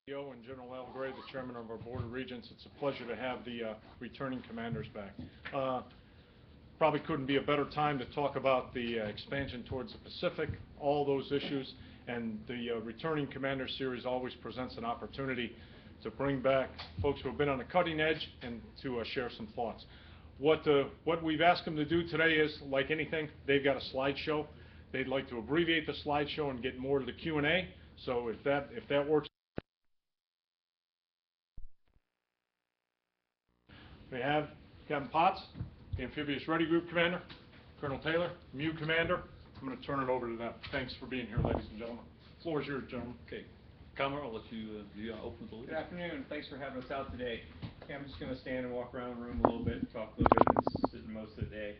CEO and General Al Gray, the Chairman of our Board of Regents. It's a pleasure to have the returning commanders back. Probably couldn't be a better time to talk about the expansion towards the Pacific, all those issues, and the returning commander series always presents an opportunity to bring back folks who have been on the cutting edge and to share some thoughts. What we've asked them to do today is, like anything, they've got a slideshow. They'd like to abbreviate the slideshow and get more to the Q&A. So if that works. We have Captain Potts, the Amphibious Ready Group Commander, Colonel Taylor, MEU Commander. I'm going to turn it over to them. Thanks for being here, ladies and gentlemen. The floor is yours, gentlemen. Okay. Camera, I'll let you open the lid. Good afternoon. Thanks for having us out today. I'm just going to stand and walk around the room a little bit and talk a little bit. I've been sitting most of the day.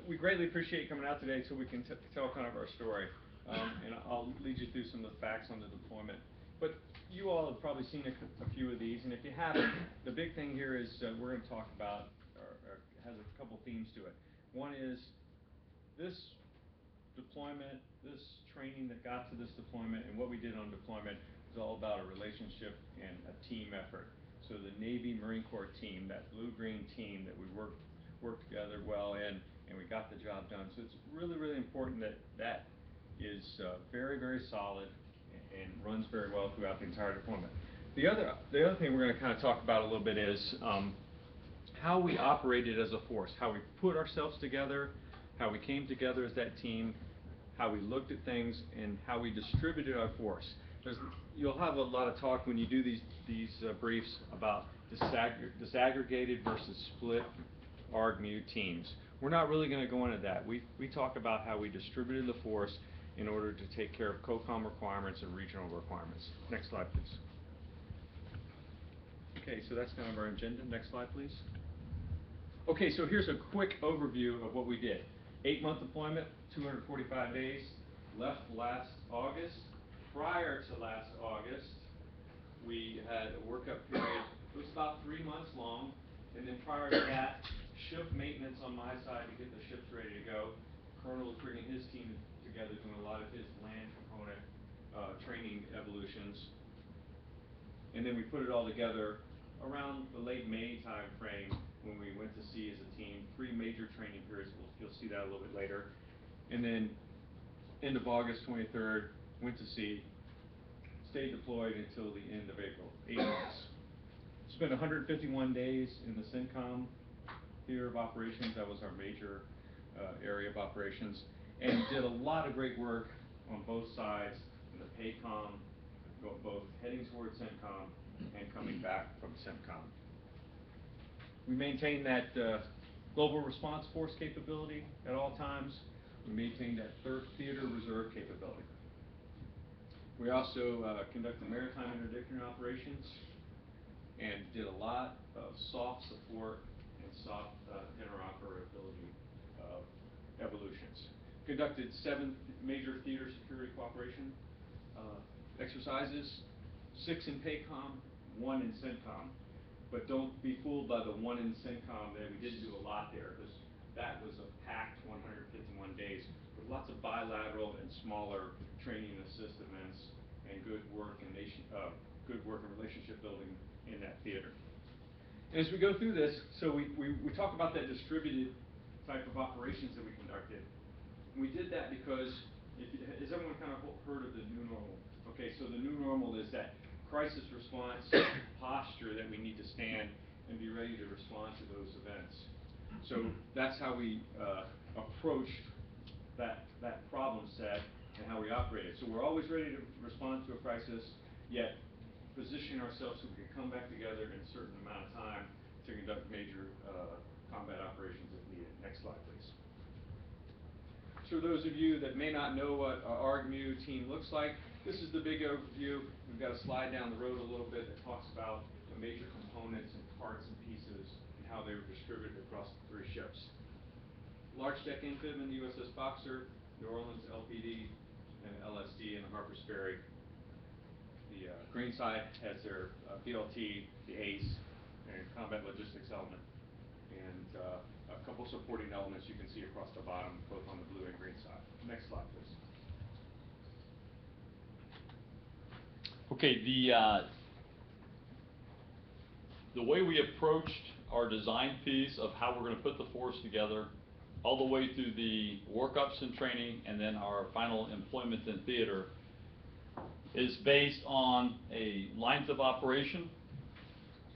We greatly appreciate you coming out today so we can tell kind of our story. And I'll lead you through some of the facts on the deployment. But you all have probably seen a few of these, and if you haven't, the big thing here is we're going to talk about, or has a couple themes to it. One is this deployment, this training that got to this deployment, and what we did on deployment is all about a relationship and a team effort. So the Navy Marine Corps team, that blue-green team that we worked together well in, and we got the job done. So it's really, really important that is very, very solid and runs very well throughout the entire deployment. The other thing we're going to kind of talk about a little bit is how we operated as a force, how we put ourselves together, how we came together as that team, how we looked at things, and how we distributed our force. You'll have a lot of talk when you do these briefs about disaggregated versus split ARG MEU teams. We're not really going to go into that. We talk about how we distributed the force in order to take care of COCOM requirements and regional requirements. Next slide, please. Okay, so that's kind of our agenda. Next slide, please. Okay, so here's a quick overview of what we did. 8-month deployment, 245 days, left last August. Prior to last August, we had a workup period. It was about 3 months long, and then prior to that, ship maintenance on my side to get the ships ready to go. Colonel was bringing his team together, doing a lot of his land component training evolutions. And then we put it all together around the late May time frame when we went to sea as a team. 3 major training periods. You'll see that a little bit later. And then end of August 23rd, went to sea, stayed deployed until the end of April, 8 months. Spent 151 days in the CENTCOM theater of operations. That was our major area of operations. And did a lot of great work on both sides in the PACOM, both heading towards CENTCOM and coming back from CENTCOM. We maintained that global response force capability at all times. We maintained that theater reserve capability. We also conducted maritime interdictory operations and did a lot of soft support and soft interoperability evolutions. Conducted 7 major theater security cooperation exercises, 6 in PACOM, 1 in CENTCOM. But don't be fooled by the 1 in CENTCOM that we didn't do a lot there, because that was a packed 151 days with lots of bilateral and smaller training assist events and good work and relationship building in that theater. And as we go through this, so we talk about that distributed type of operations that we conducted. We did that because, has everyone kind of heard of the new normal? Okay, so the new normal is that crisis response posture that we need to stand and be ready to respond to those events. So that's how we approached that problem set and how we operated. So we're always ready to respond to a crisis, yet position ourselves so we can come back together in a certain amount of time to conduct major combat operations if needed. Next slide, please. So for those of you that may not know what an ARG MEU team looks like, this is the big overview. We've got a slide down the road a little bit that talks about the major components and parts and pieces and how they were distributed across the 3 ships. Large deck amphib in the USS Boxer, New Orleans LPD, and LSD in the Harper's Ferry. The green side has their BLT, the ACE, and combat logistics element. And a couple supporting elements you can see across the bottom, both on the blue and green side. Next slide, please. Okay, the way we approached our design piece of how we're going to put the force together, all the way through the workups and training, and then our final employment in theater, is based on a lines of operation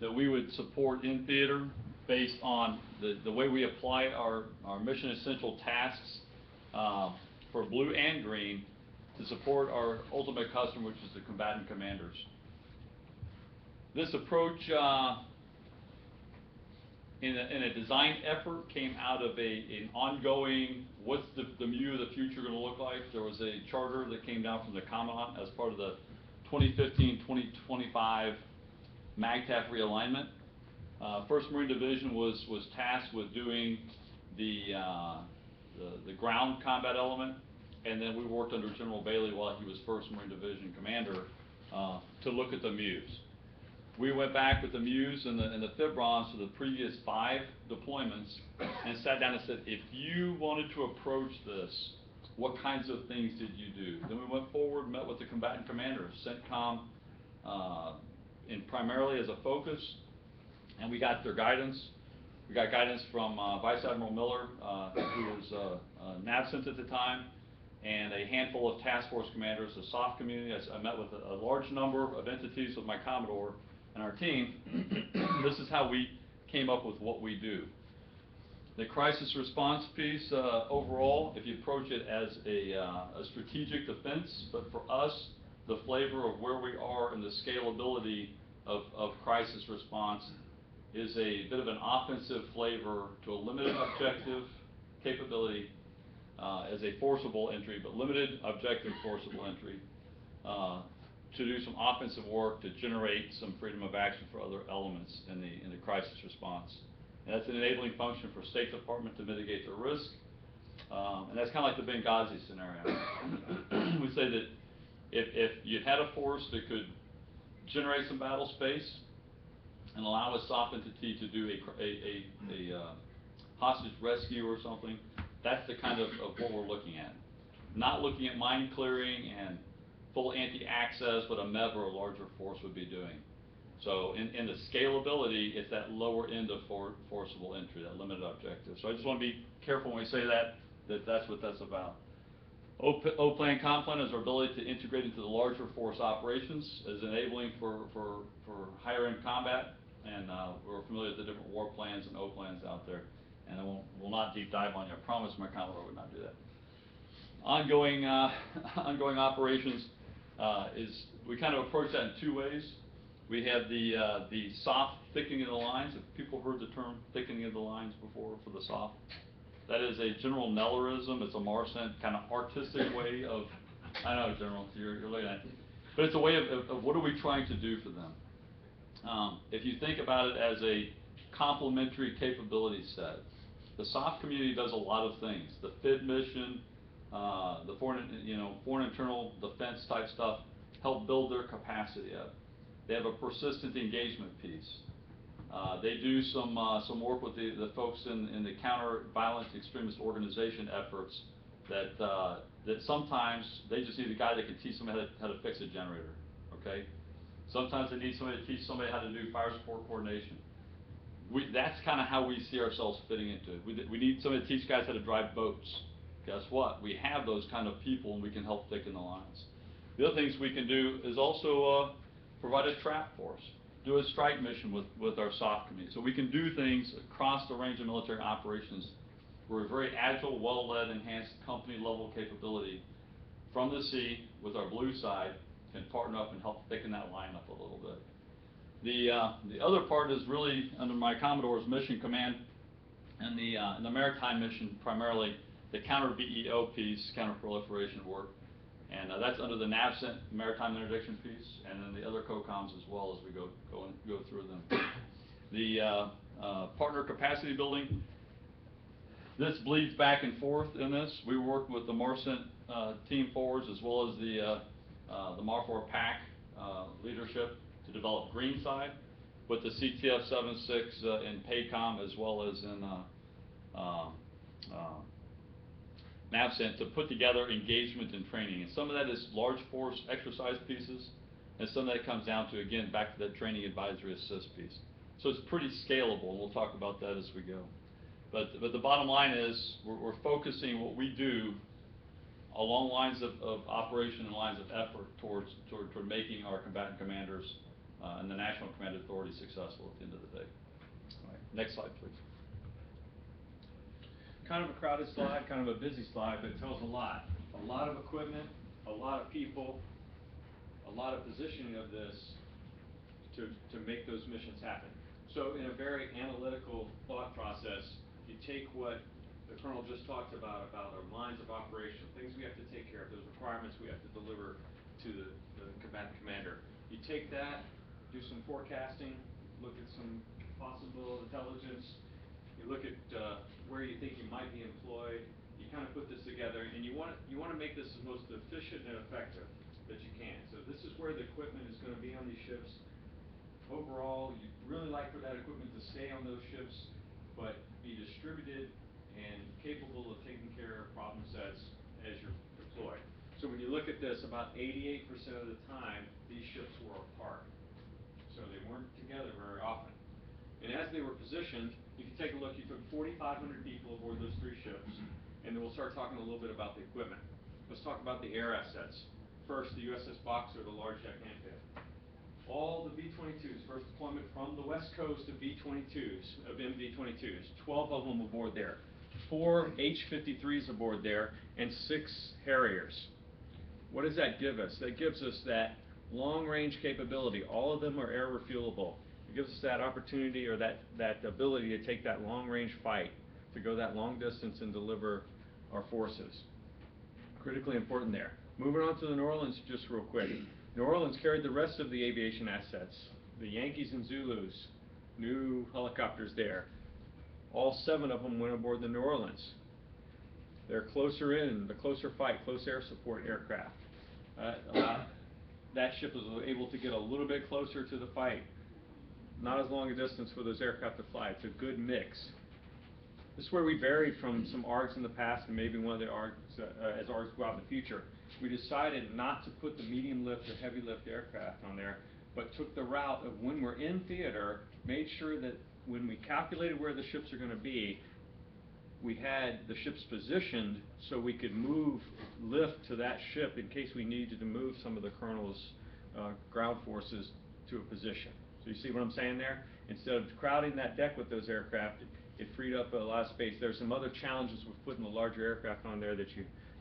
that we would support in theater, based on the way we apply our mission essential tasks for blue and green to support our ultimate customer, which is the combatant commanders. This approach in a design effort came out of an ongoing, what's the MEU of the future going to look like? There was a charter that came down from the Commandant as part of the 2015-2025 MAGTF realignment. 1st Marine Division was tasked with doing the ground combat element, and then we worked under General Bailey while he was 1st Marine Division commander to look at the MEUs. We went back with the MEUs and the FIBRONs for the previous 5 deployments and sat down and said, if you wanted to approach this, what kinds of things did you do? Then we went forward, met with the combatant commanders, CENTCOM, and primarily as a focus, and we got their guidance. We got guidance from Vice Admiral Miller, who was NAVCENT at the time, and a handful of task force commanders, the SOF community. I met with a large number of entities with my Commodore and our team. This is how we came up with what we do. The crisis response piece, overall, if you approach it as a strategic defense, but for us, the flavor of where we are and the scalability of crisis response is a bit of an offensive flavor to a limited objective capability as a forcible entry, but limited objective forcible entry to do some offensive work to generate some freedom of action for other elements in the crisis response. And that's an enabling function for State Department to mitigate the risk. And that's kind of like the Benghazi scenario. We say that if you had a force that could generate some battle space and allow a soft entity to do a hostage rescue or something, that's the kind of what we're looking at. Not looking at mine clearing and full anti-access, what a MEV or a larger force would be doing. So in the scalability, it's that lower end of forcible entry, that limited objective. So I just want to be careful when we say that's what that's about. O-plan, COM-plan is our ability to integrate into the larger force operations, is enabling for higher end combat, and we're familiar with the different war plans and O-plans out there. And I will not deep dive on you. I promise my Commodore would not do that. Ongoing operations is, we kind of approach that in 2 ways. We have the soft thickening of the lines. If people heard the term thickening of the lines before for the soft, that is a General Nellerism. It's a Marcent kind of artistic way of, I know, General, you're looking at it, but it's a way of what are we trying to do for them. If you think about it as a complementary capability set, the soft community does a lot of things. The FID mission, the foreign internal defense type stuff, help build their capacity up. They have a persistent engagement piece. They do some work with the folks in the counter-violent extremist organization efforts that sometimes they just need a guy that can teach them how to fix a generator, okay? Sometimes they need somebody to teach somebody how to do fire support coordination. That's kind of how we see ourselves fitting into it. We need somebody to teach guys how to drive boats. Guess what? We have those kind of people, and we can help thicken the lines. The other things we can do is also provide a trap force, do a strike mission with our soft community. So we can do things across the range of military operations. We're a very agile, well-led, enhanced company-level capability from the sea with our blue side, can partner up and help thicken that line up a little bit. The other part is really under my Commodore's mission command and the maritime mission, primarily the counter-BEO piece, counter-proliferation work. And that's under the NAVCENT maritime interdiction piece, and then the other COCOMs as well as we go through them. The partner capacity building, this bleeds back and forth in this. We work with the Marcent team forwards as well as the MARFOR PAC leadership to develop green side with the CTF 76 in PACOM as well as in NAVCENT to put together engagement and training. And some of that is large force exercise pieces, and some of that comes down to, again, back to that training advisory assist piece. So it's pretty scalable, and we'll talk about that as we go. But the bottom line is, we're focusing what we do along lines of operation and lines of effort toward making our combatant commanders and the National Command Authority successful at the end of the day. Right. Next slide, please. Kind of a crowded slide, kind of a busy slide, but it tells a lot. A lot of equipment, a lot of people, a lot of positioning of this to make those missions happen. So in a very analytical thought process, you take what the Colonel just talked about our lines of operation, things we have to take care of, those requirements we have to deliver to the combatant commander. You take that, do some forecasting, look at some possible intelligence, you look at where you think you might be employed, you kind of put this together, and you want to make this as most efficient and effective that you can. So this is where the equipment is going to be on these ships. Overall, you'd really like for that equipment to stay on those ships, but be distributed and capable of taking care of problem sets as you're deployed. So when you look at this, about 88% of the time, these ships were apart. So they weren't together very often. And as they were positioned, if you take a look, you took 4,500 people aboard those 3 ships, and then we'll start talking a little bit about the equipment. Let's talk about the air assets. First, the USS Boxer, the large deck amphib. All the V-22s, first deployment from the West Coast of V-22s, of MV-22s, 12 of them aboard there. 4 H-53s aboard there, and 6 Harriers. What does that give us? That gives us that long-range capability. All of them are air refuelable. It gives us that opportunity or that ability to take that long-range fight, to go that long distance and deliver our forces. Critically important there. Moving on to the New Orleans just real quick. New Orleans carried the rest of the aviation assets. The Yankees and Zulus, new helicopters there. All 7 of them went aboard the New Orleans. They're closer in, the closer fight, close air support aircraft. That ship was able to get a little bit closer to the fight. Not as long a distance for those aircraft to fly. It's a good mix. This is where we varied from some ARGs in the past, and maybe one of the ARGs, as ARGs go out in the future. We decided not to put the medium lift or heavy lift aircraft on there, but took the route of when we're in theater, made sure that when we calculated where the ships are going to be, we had the ships positioned so we could move lift to that ship in case we needed to move some of the colonel's ground forces to a position. So you see what I'm saying there? Instead of crowding that deck with those aircraft, it freed up a lot of space. There's some other challenges with putting the larger aircraft on there that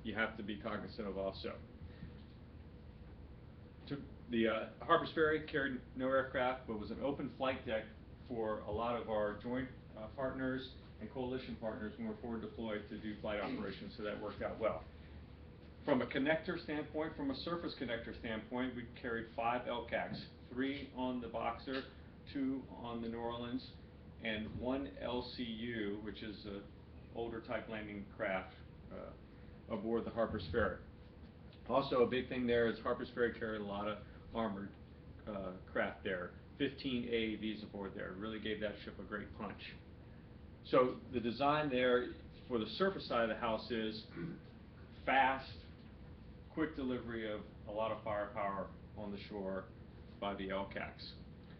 you have to be cognizant of also. The Harper's Ferry carried no aircraft, but was an open flight deck for a lot of our joint partners and coalition partners when we're forward deployed to do flight operations, so that worked out well. From a connector standpoint, from a surface connector standpoint, we carried 5 LCACs, 3 on the Boxer, 2 on the New Orleans, and 1 LCU, which is an older type landing craft aboard the Harper's Ferry. Also, a big thing there is Harper's Ferry carried a lot of armored craft there. 15 AAVs aboard there. Really gave that ship a great punch. So the design there for the surface side of the house is fast, quick delivery of a lot of firepower on the shore by the LCACs.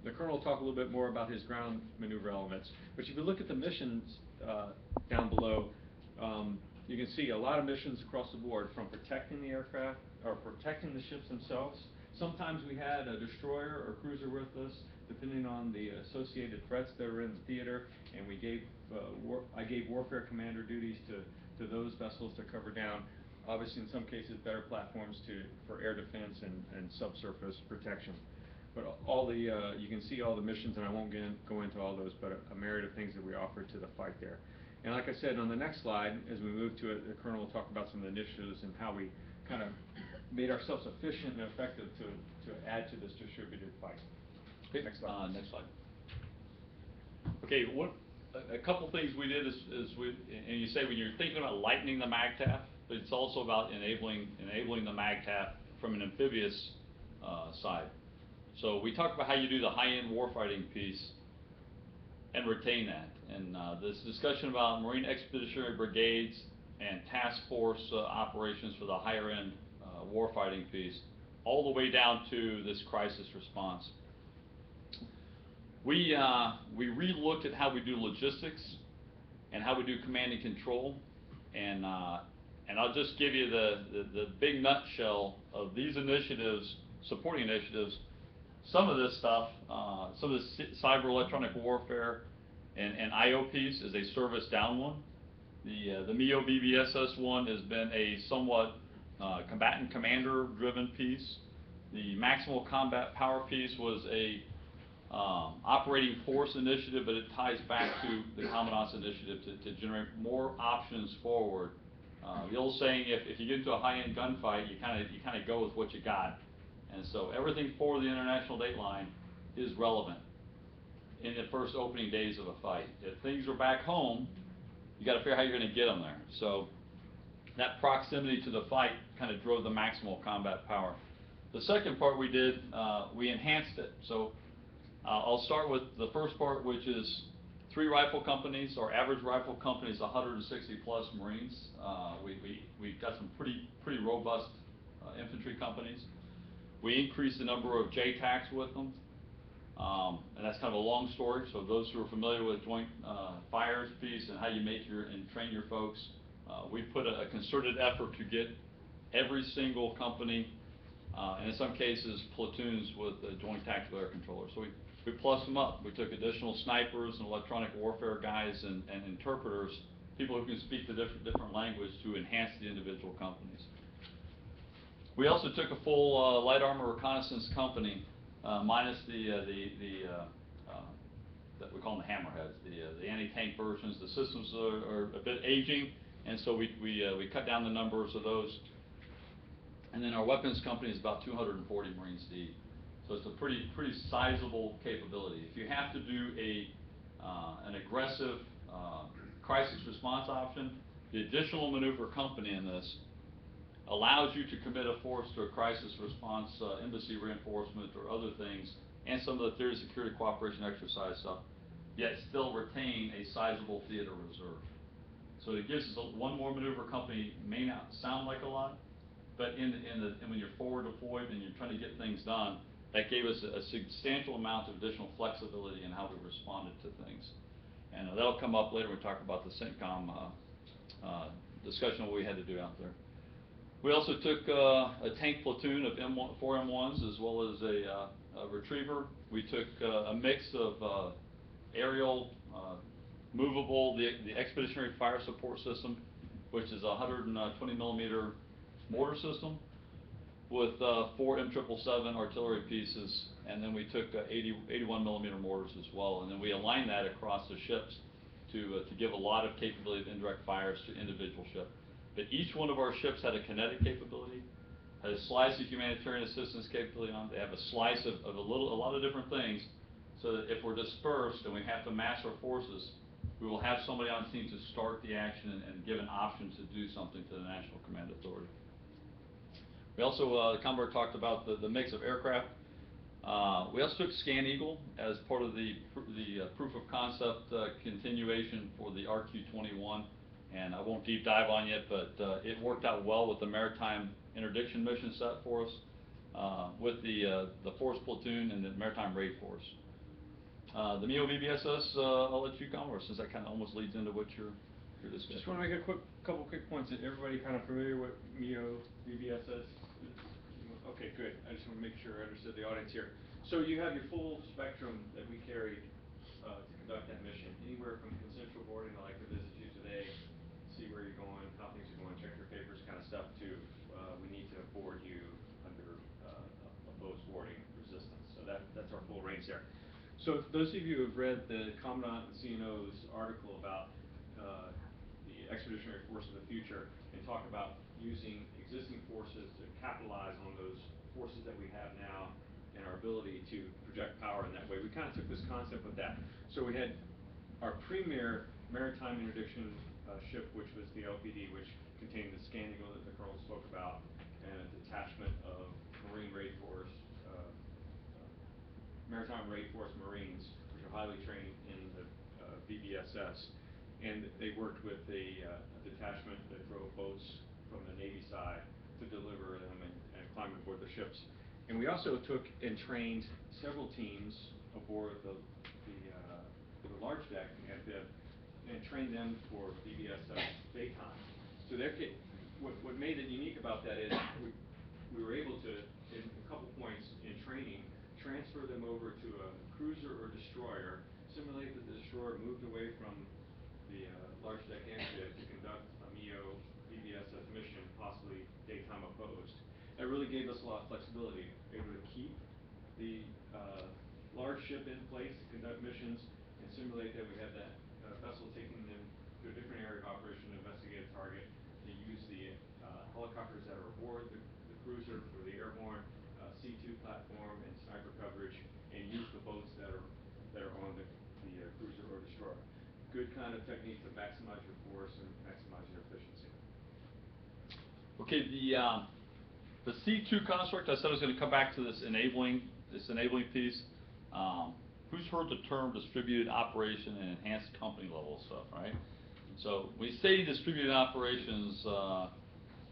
The Colonel will talk a little bit more about his ground maneuver elements, but if you look at the missions down below, you can see a lot of missions across the board, from protecting the aircraft or protecting the ships themselves. Sometimes we had a destroyer or cruiser with us, depending on the associated threats that were in the theater, and we gave I gave warfare commander duties to those vessels to cover down. Obviously, in some cases, better platforms for air defense and subsurface protection. But all the you can see all the missions, and I won't go into all those, but a myriad of things that we offer to the fight there. And like I said, on the next slide, as we move to it, the Colonel will talk about some of the initiatives and how we kind of made ourselves efficient and effective to add to this distributed fight. Okay, next slide. Next slide. Okay, a couple things we did is and you say when you're thinking about lightening the MAGTF, but it's also about enabling the MAGTF from an amphibious side. So we talked about how you do the high-end warfighting piece and retain that. And this discussion about Marine Expeditionary Brigades and task force operations for the higher-end warfighting piece, all the way down to this crisis response. We re-looked at how we do logistics and how we do command and control, and I'll just give you the big nutshell of these initiatives, supporting initiatives. Some of this stuff, some of this cyber electronic warfare and IO piece is a service down one. The MEU BBSS one has been a somewhat combatant commander driven piece. The maximal combat power piece was a operating force initiative, but it ties back to the commandant's initiative to generate more options forward. The old saying, if you get into a high-end gunfight, you kind of go with what you got. And so everything for the international date line is relevant in the first opening days of a fight. If things are back home, you got to figure out how you're going to get them there. So that proximity to the fight kind of drove the maximal combat power. The second part we did, we enhanced it. So I'll start with the first part, which is 3 rifle companies. Our average rifle company is 160 plus Marines. We've got some pretty robust infantry companies. We increased the number of JTACs with them, and that's kind of a long story. So those who are familiar with joint fires piece and how you make and train your folks, we put a concerted effort to get every single company, and in some cases platoons with joint tactical air controllers. So we plussed them up. We took additional snipers and electronic warfare guys and interpreters, people who can speak the different language to enhance the individual companies. We also took a full light armor reconnaissance company, minus we call them the hammerheads, the anti-tank versions. The systems are a bit aging, and so we cut down the numbers of those. And then our weapons company is about 240 Marines deep. So it's a pretty sizable capability. If you have to do an aggressive crisis response option, the additional maneuver company in this allows you to commit a force to a crisis response, embassy reinforcement or other things, and some of the theory of security cooperation exercise stuff, yet still retain a sizable theater reserve. So it gives us one more maneuver company. May not sound like a lot, but when you're forward deployed and you're trying to get things done, that gave us a substantial amount of additional flexibility in how we responded to things. And that'll come up later when we talk about the CENTCOM discussion of what we had to do out there. We also took a tank platoon of 4 M1s as well as a retriever. We took a mix of aerial, movable, the expeditionary fire support system, which is a 120 millimeter mortar system, with 4 M777 artillery pieces, and then we took 81 millimeter mortars as well, and then we aligned that across the ships to give a lot of capability of indirect fires to individual ship. But each one of our ships had a kinetic capability, had a slice of humanitarian assistance capability on it. They have a slice of a lot of different things, so that if we're dispersed and we have to mass our forces, we will have somebody on the team to start the action and give an option to do something to the National Command Authority. We also, the Commodore talked about the mix of aircraft. We also took Scan Eagle as part of the proof of concept continuation for the RQ-21, and I won't deep dive on it, but it worked out well with the maritime interdiction mission set for us, with the Force Platoon and the Maritime Raid Force. The MEU BBSS, I'll let you Commodore, since that kind of almost leads into what you're discussing. Just want to make a couple quick points. Is everybody kind of familiar with MEU BBSS? Okay, good. I just want to make sure I understood the audience here. So you have your full spectrum that we carry to conduct that mission, anywhere from consensual boarding, I like to visit you today, see where you're going, how things are going, check your papers kind of stuff, to we need to board you under opposed boarding resistance. So that's our full range there. So those of you who have read the Commandant and CNO's article about the Expeditionary Force of the Future, and talk about using existing forces to capitalize on those forces that we have now and our ability to project power in that way, we kind of took this concept with that. So we had our premier maritime interdiction ship, which was the LPD, which contained the Scan Eagle that the Colonel spoke about, and a detachment of Marine Raid Force, Maritime Raid Force Marines, which are highly trained in the BBSS. And they worked with a detachment that drove boats from the Navy side to deliver them and climb aboard the ships. And we also took and trained several teams aboard the large deck and train them for BBSF daytime. So what made it unique about that is we were able to, in a couple points in training, transfer them over to a cruiser or destroyer, simulate that the destroyer moved away from the large deck amphib to conduct a MEU BBSF mission, possibly daytime opposed. That really gave us a lot of flexibility, able to keep the large ship in place to conduct missions and simulate that we had that vessel taking them to a different area of operation to investigate a target, to use the helicopters that are aboard the cruiser for the airborne C2 platform and sniper coverage, and use the boats that are on the cruiser or destroyer. Good kind of technique to maximize your force and maximize your efficiency. Okay, the C2 construct, I said I was going to come back to this enabling piece. Who's heard the term distributed operation and enhanced company level stuff, right? So when we say distributed operations,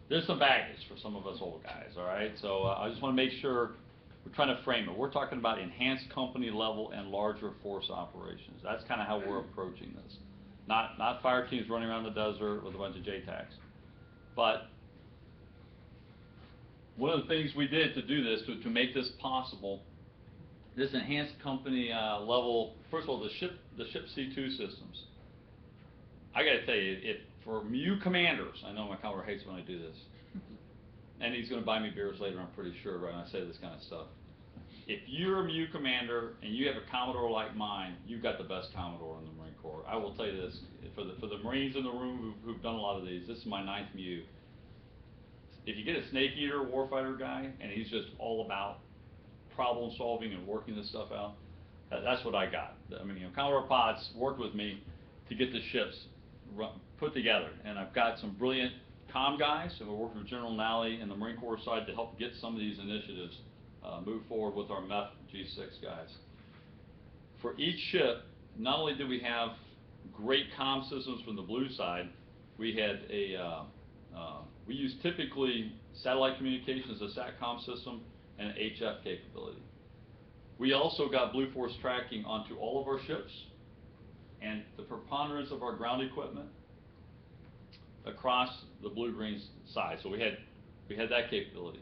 there's some baggage for some of us old guys, all right? So I just want to make sure we're trying to frame it. We're talking about enhanced company level and larger force operations. That's kind of how we're approaching this. Not fire teams running around the desert with a bunch of JTACs. But one of the things we did to do this, to make this possible, this enhanced company level, first of all, the ship C2 systems. I got to tell you, for MEU commanders, I know my Commodore hates when I do this, and he's going to buy me beers later, I'm pretty sure, right, when I say this kind of stuff. If you're a MEU commander and you have a Commodore like mine, you've got the best Commodore in the Marine Corps. I will tell you this, for the Marines in the room who've done a lot of these, this is my 9th MEU. If you get a snake eater warfighter guy, and he's just all about problem solving and working this stuff out, that's what I got. I mean, Commodore Potts worked with me to get the ships put together, and I've got some brilliant comm guys who are working with General Nally and the Marine Corps side to help get some of these initiatives move forward with our MEF G6 guys. For each ship, not only did we have great comm systems from the blue side, we had we used typically satellite communications as a SATCOM system and an HF capability. We also got Blue Force tracking onto all of our ships and the preponderance of our ground equipment across the blue-green side. So we had that capability.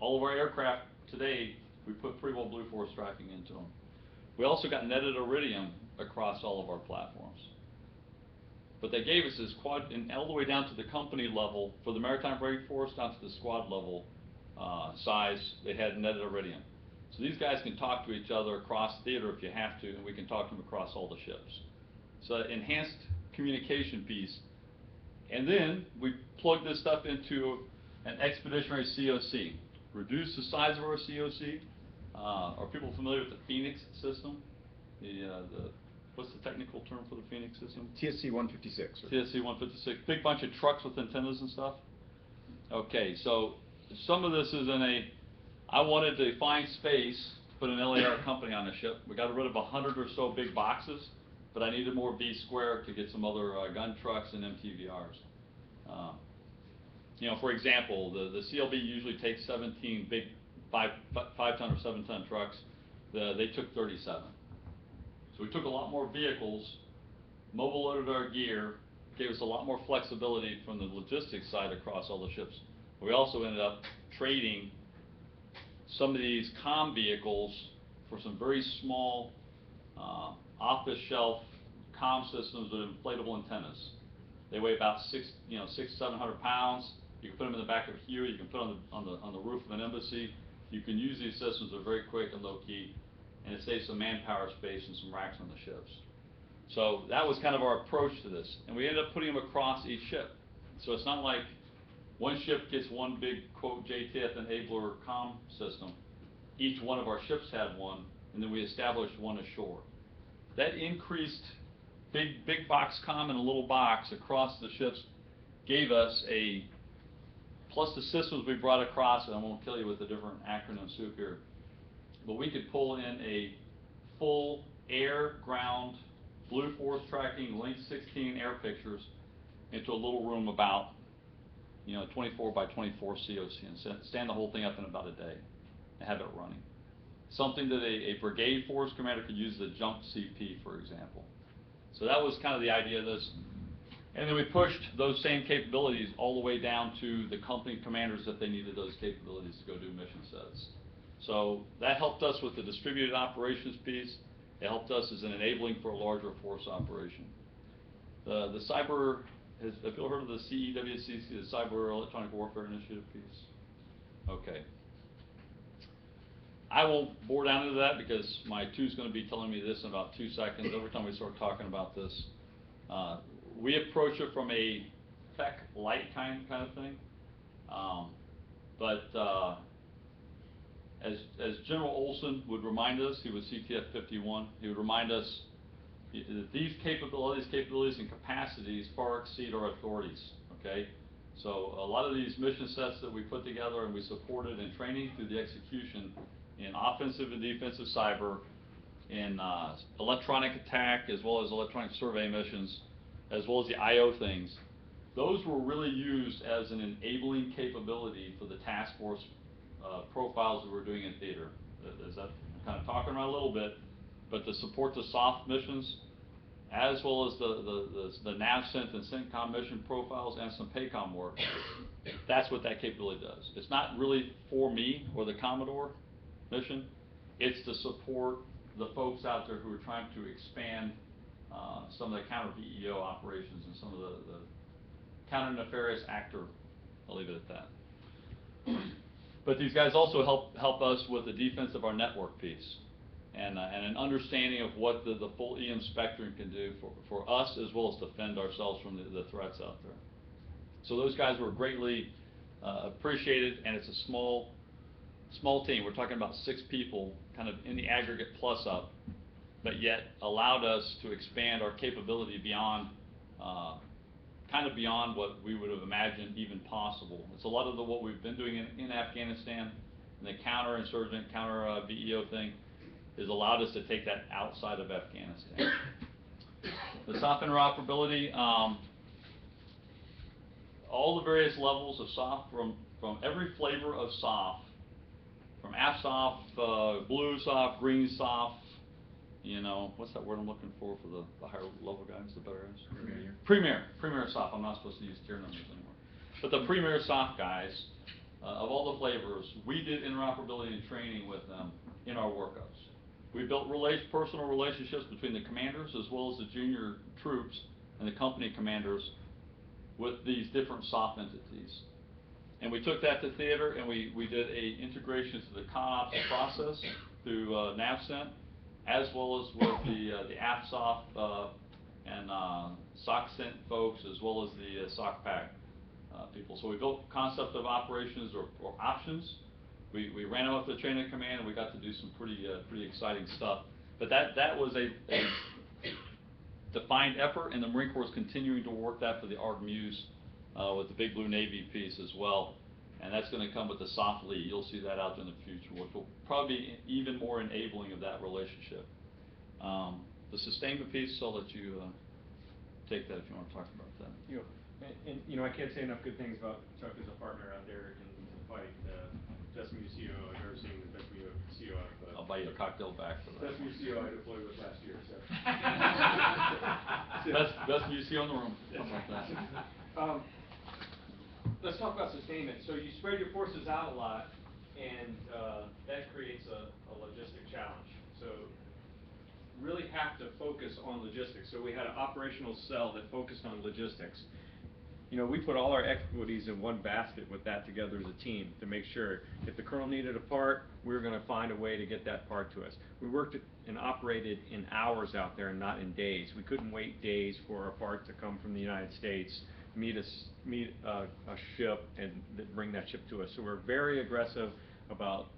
All of our aircraft today, we put pretty well Blue Force tracking into them. We also got netted iridium across all of our platforms. But they gave us this quad, and all the way down to the company level, for the Maritime Brake Force, down to the squad level size, they had netted iridium. So these guys can talk to each other across theater if you have to, and we can talk to them across all the ships. So enhanced communication piece. And then we plug this stuff into an expeditionary COC. Reduce the size of our COC. Are people familiar with the Phoenix system? What's the technical term for the Phoenix system? TSC 156. TSC 156. Big bunch of trucks with antennas and stuff. Okay, so some of this is I wanted to find space to put an LAR company on the ship. We got rid of 100 or so big boxes, but I needed more B square to get some other gun trucks and MTVRs. For example, the CLB usually takes 17 big 5-ton or 7-ton trucks. They took 37. So we took a lot more vehicles, mobile loaded our gear, gave us a lot more flexibility from the logistics side across all the ships. We also ended up trading some of these comm vehicles for some very small off-the-shelf comm systems with inflatable antennas. They weigh about 600-700 pounds. You can put them in the back of a HUE. You can put them on the roof of an embassy. You can use these systems. They're very quick and low key, and it saves some manpower space and some racks on the ships. So that was kind of our approach to this, and we ended up putting them across each ship. So it's not like one ship gets one big, quote, JTF enabler comm system. Each one of our ships had one, and then we established one ashore. That increased big box comm in a little box across the ships gave us plus the systems we brought across, and I won't kill you with the different acronym soup here, but we could pull in a full air, ground, Blue Force tracking, Link 16 air pictures into a little room about 24 by 24 COC, and stand the whole thing up in about a day and have it running. Something that a brigade force commander could use as a jump CP, for example. So that was kind of the idea of this. And then we pushed those same capabilities all the way down to the company commanders that they needed those capabilities to go do mission sets. So that helped us with the distributed operations piece. It helped us as an enabling for a larger force operation. The cyber, have you heard of the CEWCC, the Cyber Electronic Warfare Initiative piece? Okay. I won't bore down into that because my two's going to be telling me this in about 2 seconds. Every time we start talking about this, we approach it from a tech light kind of thing. As General Olson would remind us, he was CTF 51. He would remind us that these capabilities and capacities far exceed our authorities. Okay. So a lot of these mission sets that we put together and we supported in training through the execution in offensive and defensive cyber, in electronic attack, as well as electronic survey missions, as well as the I/O things, those were really used as an enabling capability for the task force profiles that we're doing in theater. Is that, I'm kind of talking about a little bit, but to support the soft missions, as well as the NAVCENT and CENTCOM mission profiles and some PACOM work, that's what that capability does. It's not really for me or the Commodore mission. It's to support the folks out there who are trying to expand some of the counter VEO operations and some of the counter nefarious actor. I'll leave it at that. But these guys also help us with the defense of our network piece and an understanding of what the full EM spectrum can do for us, as well as defend ourselves from the threats out there. So those guys were greatly appreciated, and it's a small team. We're talking about 6 people, kind of in the aggregate plus up, but yet allowed us to expand our capability beyond, kind of beyond what we would have imagined even possible. It's a lot of what we've been doing in Afghanistan, and the counterinsurgent, counter VEO thing, has allowed us to take that outside of Afghanistan. The SOF interoperability, all the various levels of SOF, from every flavor of SOF, from AFSOF, blue SOF, green SOF, you know, what's that word I'm looking for the higher level guys, the better guys? Premier SOF. I'm not supposed to use tier numbers anymore. But the Premier SOF guys, of all the flavors, we did interoperability and training with them in our workups. We built personal relationships between the commanders as well as the junior troops and the company commanders with these different SOF entities. And we took that to theater, and we did a integration to the ConOps process through NAVCENT, as well as with the AFSOF and SOCCENT folks, as well as the SOCPAC people. So we built concept of operations or options. We ran them up the chain of command, and we got to do some pretty exciting stuff. But that was a defined effort, and the Marine Corps is continuing to work that for the ARG MEUs with the Big Blue Navy piece as well. And that's going to come with the soft lead. You'll see that out in the future, which will probably be even more enabling of that relationship. The sustainment piece, I'll let you take that if you want to talk about that. You know, I can't say enough good things about Chuck as a partner out there in the fight. Best MEU CO I've ever seen, the best MEU CO I'll buy you a cocktail back for that. Best MEU CO I deployed with last year. So. best MEU CO in the room. Something like that. Let's talk about sustainment. So you spread your forces out a lot, and that creates a logistic challenge. So really have to focus on logistics. So we had an operational cell that focused on logistics. You know, we put all our expertise in one basket with that together as a team to make sure if the colonel needed a part, we were going to find a way to get that part to us. We worked and operated in hours out there and not in days. We couldn't wait days for a part to come from the United States, meet a ship, and bring that ship to us. So we're very aggressive about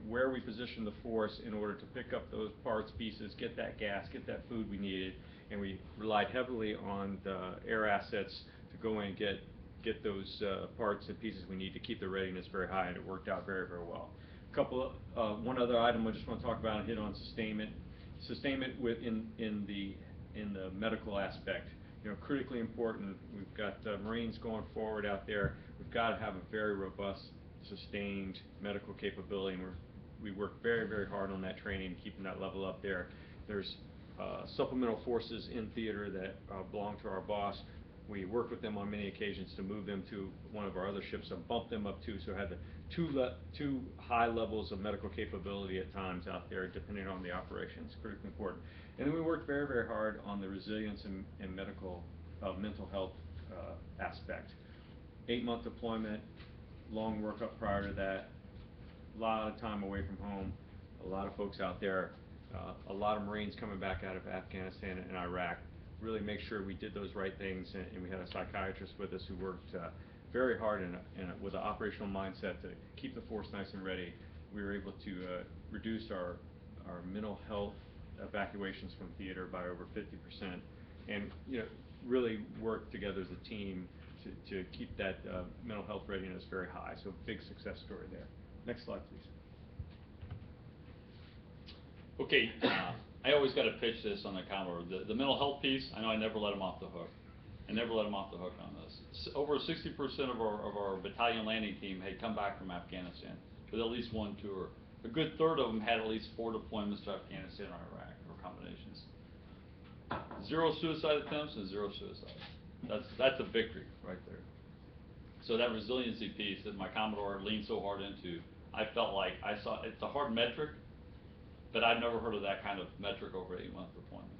where we position the force in order to pick up those parts, pieces, get that gas, get that food we needed, and we relied heavily on the air assets to go in and get those parts and pieces we need to keep the readiness very high, and it worked out very, very well. One other item I just want to talk about and hit on sustainment. Sustainment in the medical aspect. You know, critically important. We've got Marines going forward out there. We've got to have a very robust, sustained medical capability, and we work very, very hard on that training, keeping that level up there. There's supplemental forces in theater that belong to our boss. We worked with them on many occasions to move them to one of our other ships and bump them up too, so had the two high levels of medical capability at times out there, depending on the operations. Critically important. And then we worked very, very hard on the resilience and mental health aspect. 8-month deployment, long workup prior to that, a lot of time away from home, a lot of folks out there, a lot of Marines coming back out of Afghanistan and Iraq. Really make sure we did those right things, and we had a psychiatrist with us who worked very hard with an operational mindset to keep the force nice and ready. We were able to reduce our mental health evacuations from theater by over 50%, and really work together as a team to keep that mental health readiness very high. So big success story there. Next slide, please. Okay, I always got to pitch this on the Commodore. The mental health piece, I know I never let them off the hook. I never let them off the hook on this. Over 60% of our battalion landing team had come back from Afghanistan with at least one tour. A good third of them had at least 4 deployments to Afghanistan or Iraq, or combinations. 0 suicide attempts and 0 suicides. That's a victory right there. So that resiliency piece that my Commodore leaned so hard into, I felt like I saw, it's a hard metric, but I've never heard of that kind of metric over 8-month deployment.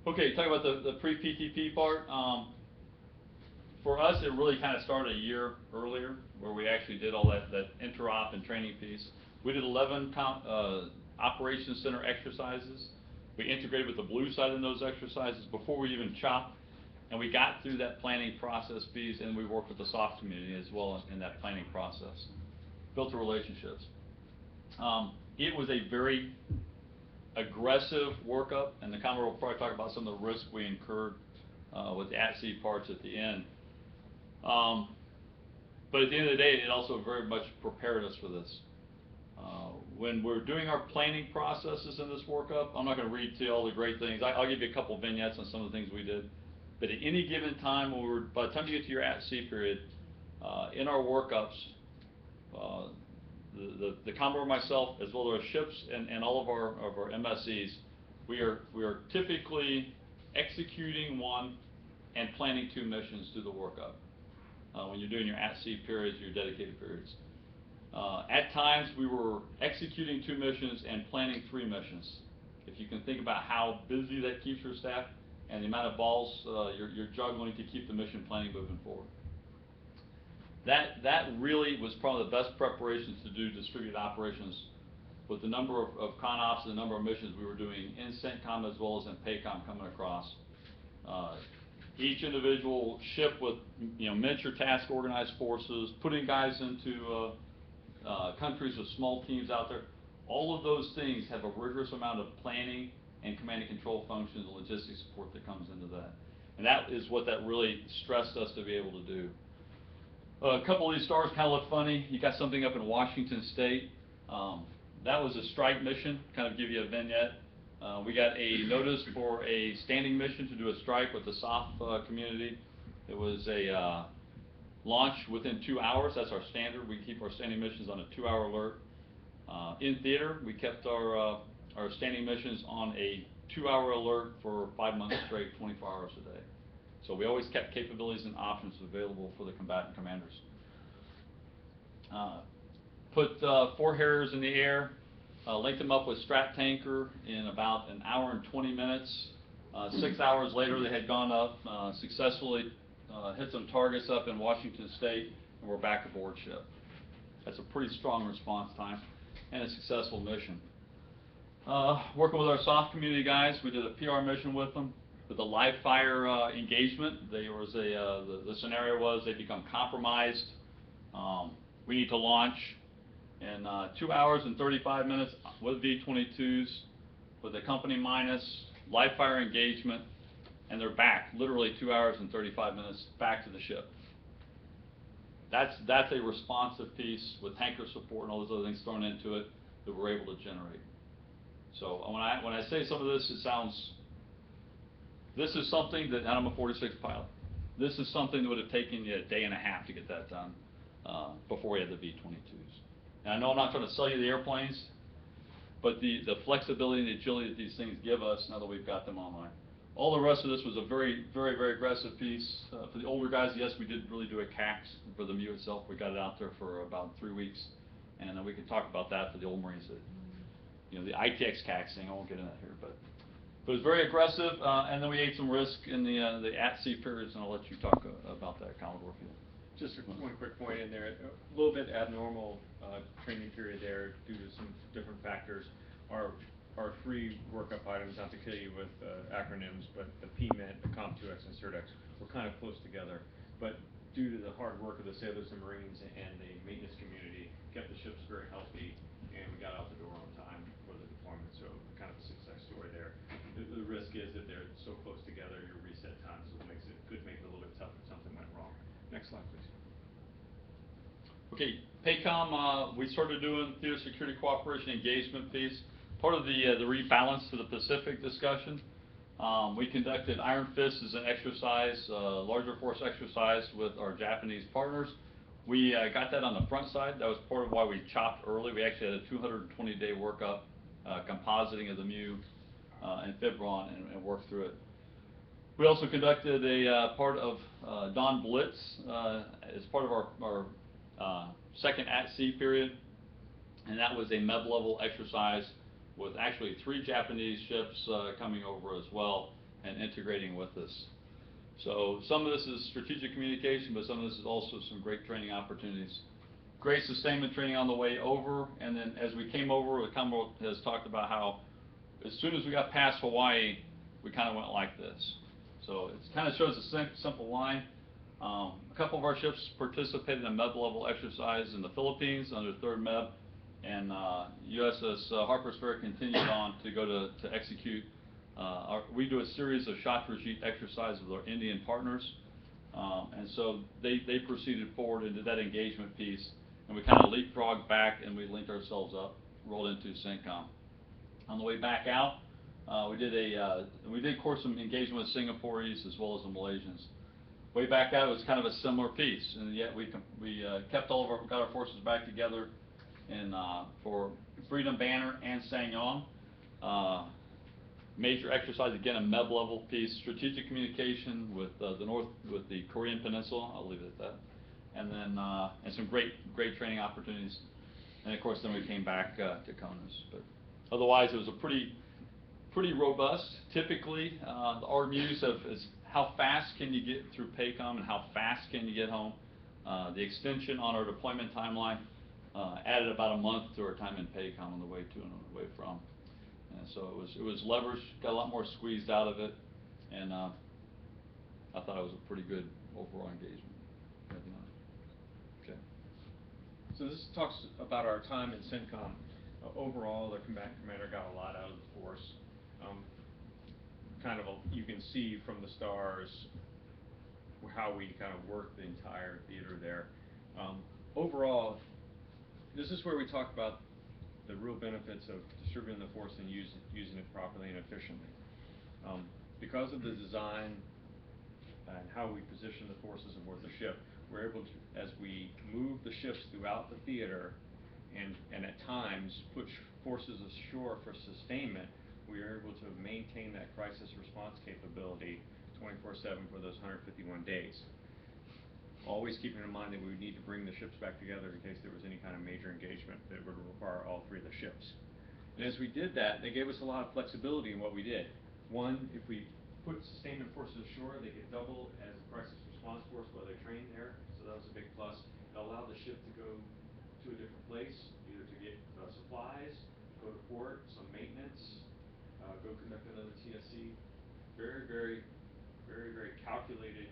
Okay, talk about the pre-PTP part. For us, it really kind of started a year earlier, where we actually did all that interop and training piece. We did 11 operations center exercises. We integrated with the blue side in those exercises before we even chopped, and we got through that planning process piece, and we worked with the SOF community as well in that planning process. Built the relationships. It was a very aggressive workup, and the Commodore will probably talk about some of the risks we incurred with the at-sea parts at the end. But at the end of the day, it also very much prepared us for this. When we're doing our planning processes in this workup, I'm not going to read to you all the great things. I'll give you a couple vignettes on some of the things we did. But at any given time, by the time you get to your at-sea period, in our workups, the Commodore, myself, as well as our ships and all of our MSCs, we are typically executing 1 and planning 2 missions through the workup. When you're doing your at-sea periods, your dedicated periods. At times, we were executing 2 missions and planning 3 missions. If you can think about how busy that keeps your staff and the amount of balls you're juggling to keep the mission planning moving forward. That really was probably the best preparations to do distributed operations with the number of CONOPS and the number of missions we were doing in CENTCOM as well as in PACOM coming across. Each individual ship with miniature task organized forces, putting guys into countries with small teams out there. All of those things have a rigorous amount of planning and command and control functions and logistics support that comes into that. And that is what that really stressed us to be able to do. A couple of these stars kind of look funny. You got something up in Washington State. That was a strike mission, kind of give you a vignette. We got a notice for a standing mission to do a strike with the SOF community. It was a launch within 2 hours. That's our standard. We keep our standing missions on a 2-hour alert. In theater, we kept our standing missions on a 2-hour alert for 5 months straight, 24 hours a day. So we always kept capabilities and options available for the combatant commanders. Put 4 Harriers in the air, linked them up with Strat Tanker in about 1 hour and 20 minutes. 6 hours later, they had gone up, successfully hit some targets up in Washington State, and we're back aboard ship. That's a pretty strong response time and a successful mission. Working with our SOF community guys, we did a PR mission with them. With the live fire engagement, there was the scenario was they become compromised. We need to launch in 2 hours and 35 minutes with V-22s, with a company minus, live fire engagement, and they're back, literally 2 hours and 35 minutes back to the ship. That's a responsive piece with tanker support and all those other things thrown into it that we're able to generate. So when I say some of this, it sounds. This is something that, and I'm a 46 pilot, this is something that would have taken you 1.5 days to get that done before we had the V-22s. And I know I'm not trying to sell you the airplanes, but the flexibility and the agility that these things give us now that we've got them online. All the rest of this was a very aggressive piece. For the older guys, yes, we did really do a CAX for the MEU itself. We got it out there for about 3 weeks, and we can talk about that for the old Marines. That, you know, the ITX CAX thing, I won't get into that here, but it was very aggressive, and then we ate some risk in the at-sea periods, and I'll let you talk about that, Commodore, if you will. Just one quick point in there, a little bit abnormal training period there due to some different factors. Our 3 workup items, not to kill you with acronyms, but the PMET, the COMP2X, and CERTX were kind of close together. But due to the hard work of the sailors and Marines and the maintenance community, kept the ships very healthy, and we got out the door on time for the deployment. So kind of a success story there. The risk is that they're so close together, your reset times could make it a little bit tough if something went wrong. Next slide, please. Okay, PACOM, we started doing theater security cooperation engagement piece. Part of the rebalance to the Pacific discussion, we conducted Iron Fist as an exercise, larger force exercise with our Japanese partners. We got that on the front side. That was part of why we chopped early. We actually had a 220-day workup, compositing of the MEU and FIBRON, and worked through it. We also conducted a part of Dawn Blitz as part of our second at-sea period, and that was a MEB level exercise with actually 3 Japanese ships coming over as well and integrating with us. So some of this is strategic communication, but some of this is also some great training opportunities. Great sustainment training on the way over, and then as we came over, the Commonwealth has talked about how as soon as we got past Hawaii, we kind of went like this. So it kind of shows a simple line. A couple of our ships participated in a MEB level exercise in the Philippines under 3rd MEB, and USS Harper's Ferry continued on to go to execute. We do a series of shot to retreat exercises with our Indian partners, and so they proceeded forward into that engagement piece, and we kind of leapfrogged back and we linked ourselves up, rolled into CENTCOM. On the way back out, we did of course some engagement with Singaporeans as well as the Malaysians. Way back out, it was kind of a similar piece, and yet we kept got our forces back together in for Freedom Banner and Sanyong. Major exercise, again, a MEB level piece, strategic communication with with the Korean Peninsula. I'll leave it at that, and then and some great training opportunities, and of course then we came back to CONUS. But otherwise, it was a pretty robust. Typically, the ARG MEUs is how fast can you get through PACOM and how fast can you get home. The extension on our deployment timeline added about a month to our time in PACOM on the way to and on the way from. And so it was leveraged, got a lot more squeezed out of it, and I thought it was a pretty good overall engagement. Okay. So this talks about our time in CENTCOM. Overall, the commander got a lot out of the force. You can see from the stars how we kind of worked the entire theater there. Overall, this is where we talk about the real benefits of distributing the force and using it properly and efficiently. Because of the design and how we position the forces aboard the ship, we're able to, as we move the ships throughout the theater and at times push forces ashore for sustainment, we are able to maintain that crisis response capability 24/7 for those 151 days. Always keeping in mind that we would need to bring the ships back together in case there was any kind of major engagement that would require all 3 of the ships. And as we did that, they gave us a lot of flexibility in what we did. One, if we put sustainment forces ashore, they could double as a crisis response force while they're trained there, so that was a big plus. It allowed the ship to go to a different place, either to get supplies, go to port, some maintenance, go conduct another TSC. Very calculated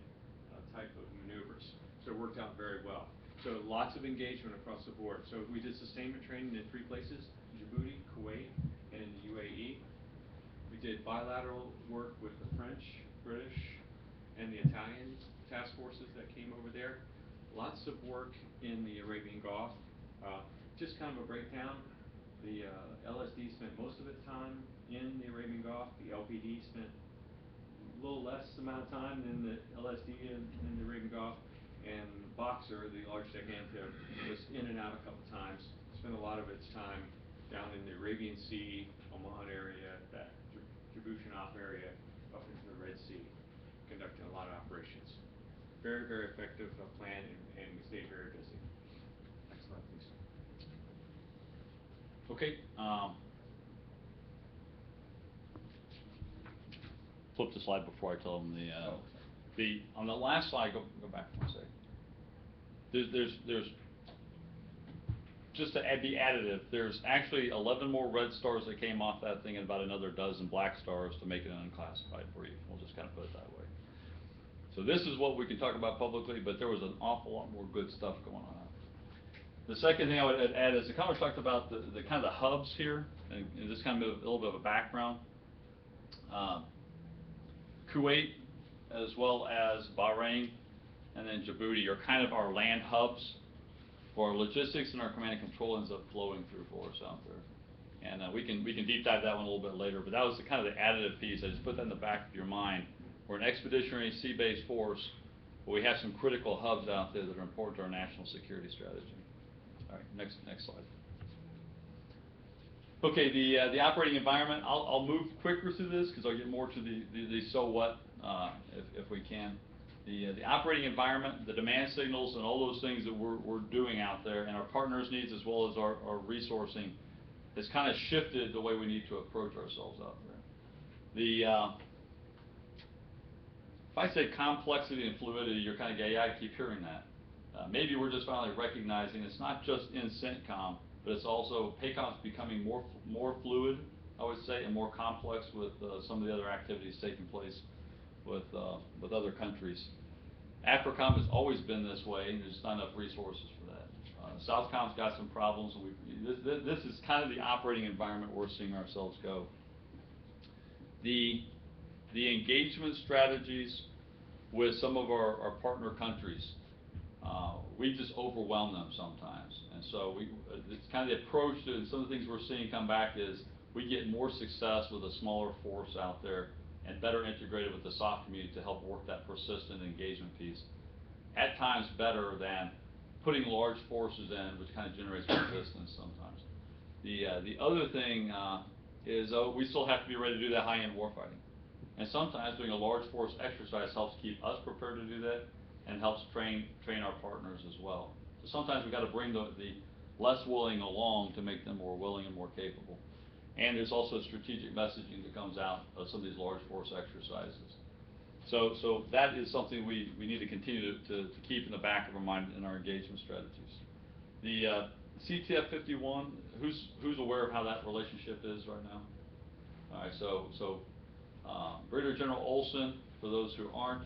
type of maneuvers. So it worked out very well. So lots of engagement across the board. So we did sustainment training in 3 places, Djibouti, Kuwait, and in the UAE. We did bilateral work with the French, British, and the Italian task forces that came over there. Lots of work in the Arabian Gulf. Just kind of a breakdown. The LSD spent most of its time in the Arabian Gulf. The LPD spent a little less amount of time than the LSD in the Arabian Gulf. And Boxer, the large deck amphib, was in and out a couple times. Spent a lot of its time down in the Arabian Sea, Oman area, that Djibouti area, up into the Red Sea, conducting a lot of operations. Very, very effective plan, and we stay very busy. Next slide, please. Okay. Flip the slide before I tell them on the last slide. Go back one second. There's just to be additive. There's actually 11 more red stars that came off that thing, and about another dozen black stars to make it unclassified for you. We'll just kind of put it that way. So this is what we can talk about publicly, but there was an awful lot more good stuff going on. The second thing I would add is the Congress talked about the kind of the hubs here, and just kind of a little bit of a background. Kuwait, as well as Bahrain, and then Djibouti are kind of our land hubs for our logistics, and our command and control ends up flowing through for us out there. And we can deep dive that one a little bit later, but that was the kind of the additive piece. I just put that in the back of your mind. We're an expeditionary sea-based force, but we have some critical hubs out there that are important to our national security strategy. All right, next slide. Okay, the operating environment. I'll move quicker through this because I'll get more to the so what if we can. The operating environment, the demand signals, and all those things that we're doing out there, and our partners' needs as well as our resourcing, has kind of shifted the way we need to approach ourselves out there. If I say complexity and fluidity, you're kind of going, yeah, I keep hearing that. Maybe we're just finally recognizing it's not just in CENTCOM, but it's also PACOM's becoming more fluid, I would say, and more complex with some of the other activities taking place with other countries. AFRICOM has always been this way, and there's not enough resources for that. SOUTHCOM's got some problems, and this is kind of the operating environment we're seeing ourselves go. The engagement strategies with some of our partner countries, we just overwhelm them sometimes. And so it's kind of the approach to some of the things we're seeing come back is we get more success with a smaller force out there and better integrated with the soft community to help work that persistent engagement piece. At times better than putting large forces in, which kind of generates resistance sometimes. The other thing is we still have to be ready to do that high-end warfighting. And sometimes doing a large force exercise helps keep us prepared to do that and helps train our partners as well. So sometimes we've got to bring the less willing along to make them more willing and more capable. And there's also strategic messaging that comes out of some of these large force exercises. So that is something we need to continue to keep in the back of our mind in our engagement strategies. The CTF-51, who's aware of how that relationship is right now? All right, so Brigadier General Olson, for those who aren't,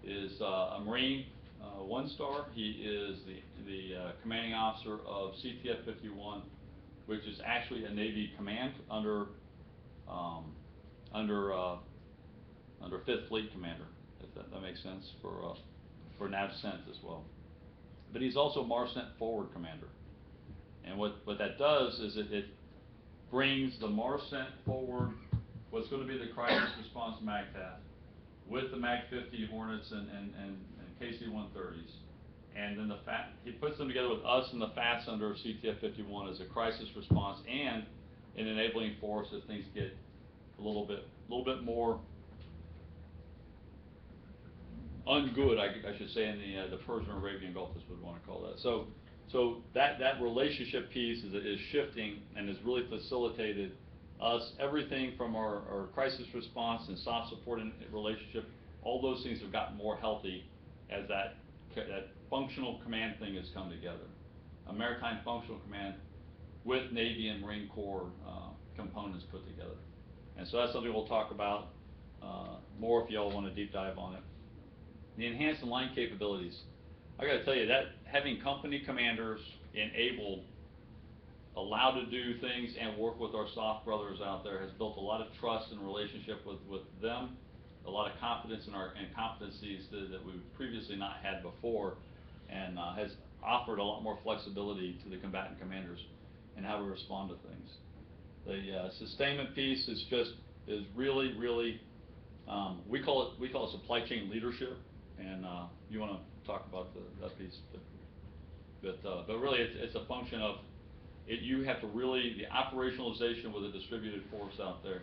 is a Marine, one-star. He is the commanding officer of CTF-51, which is actually a Navy command under 5th Fleet Commander, if that makes sense, for NAVCENT as well. But he's also MARCENT Forward Commander. And what that does is it brings the MARCENT forward, what's going to be the crisis response MAGTF, with the MAG-50 Hornets and KC-130s. And then he puts them together with us and the FATs under CTF-51 as a crisis response and an enabling force if things get a little bit more ungood, I should say, in the Persian or Arabian Gulf, as we would want to call that. So that relationship piece is shifting and has really facilitated us. Everything from our crisis response and soft support relationship, all those things have gotten more healthy as that functional command thing has come together. A maritime functional command with Navy and Marine Corps components put together. And so that's something we'll talk about more if y'all want to deep dive on it. The enhanced and line capabilities. I got to tell you that having company commanders enabled, allowed to do things and work with our soft brothers out there has built a lot of trust and relationship with them, a lot of confidence in our competencies that we've previously not had before, and has offered a lot more flexibility to the combatant commanders in how we respond to things. The sustainment piece is really we call it supply chain leadership, and you want to talk about that piece, but really it's a function of you have to really, the operationalization with a distributed force out there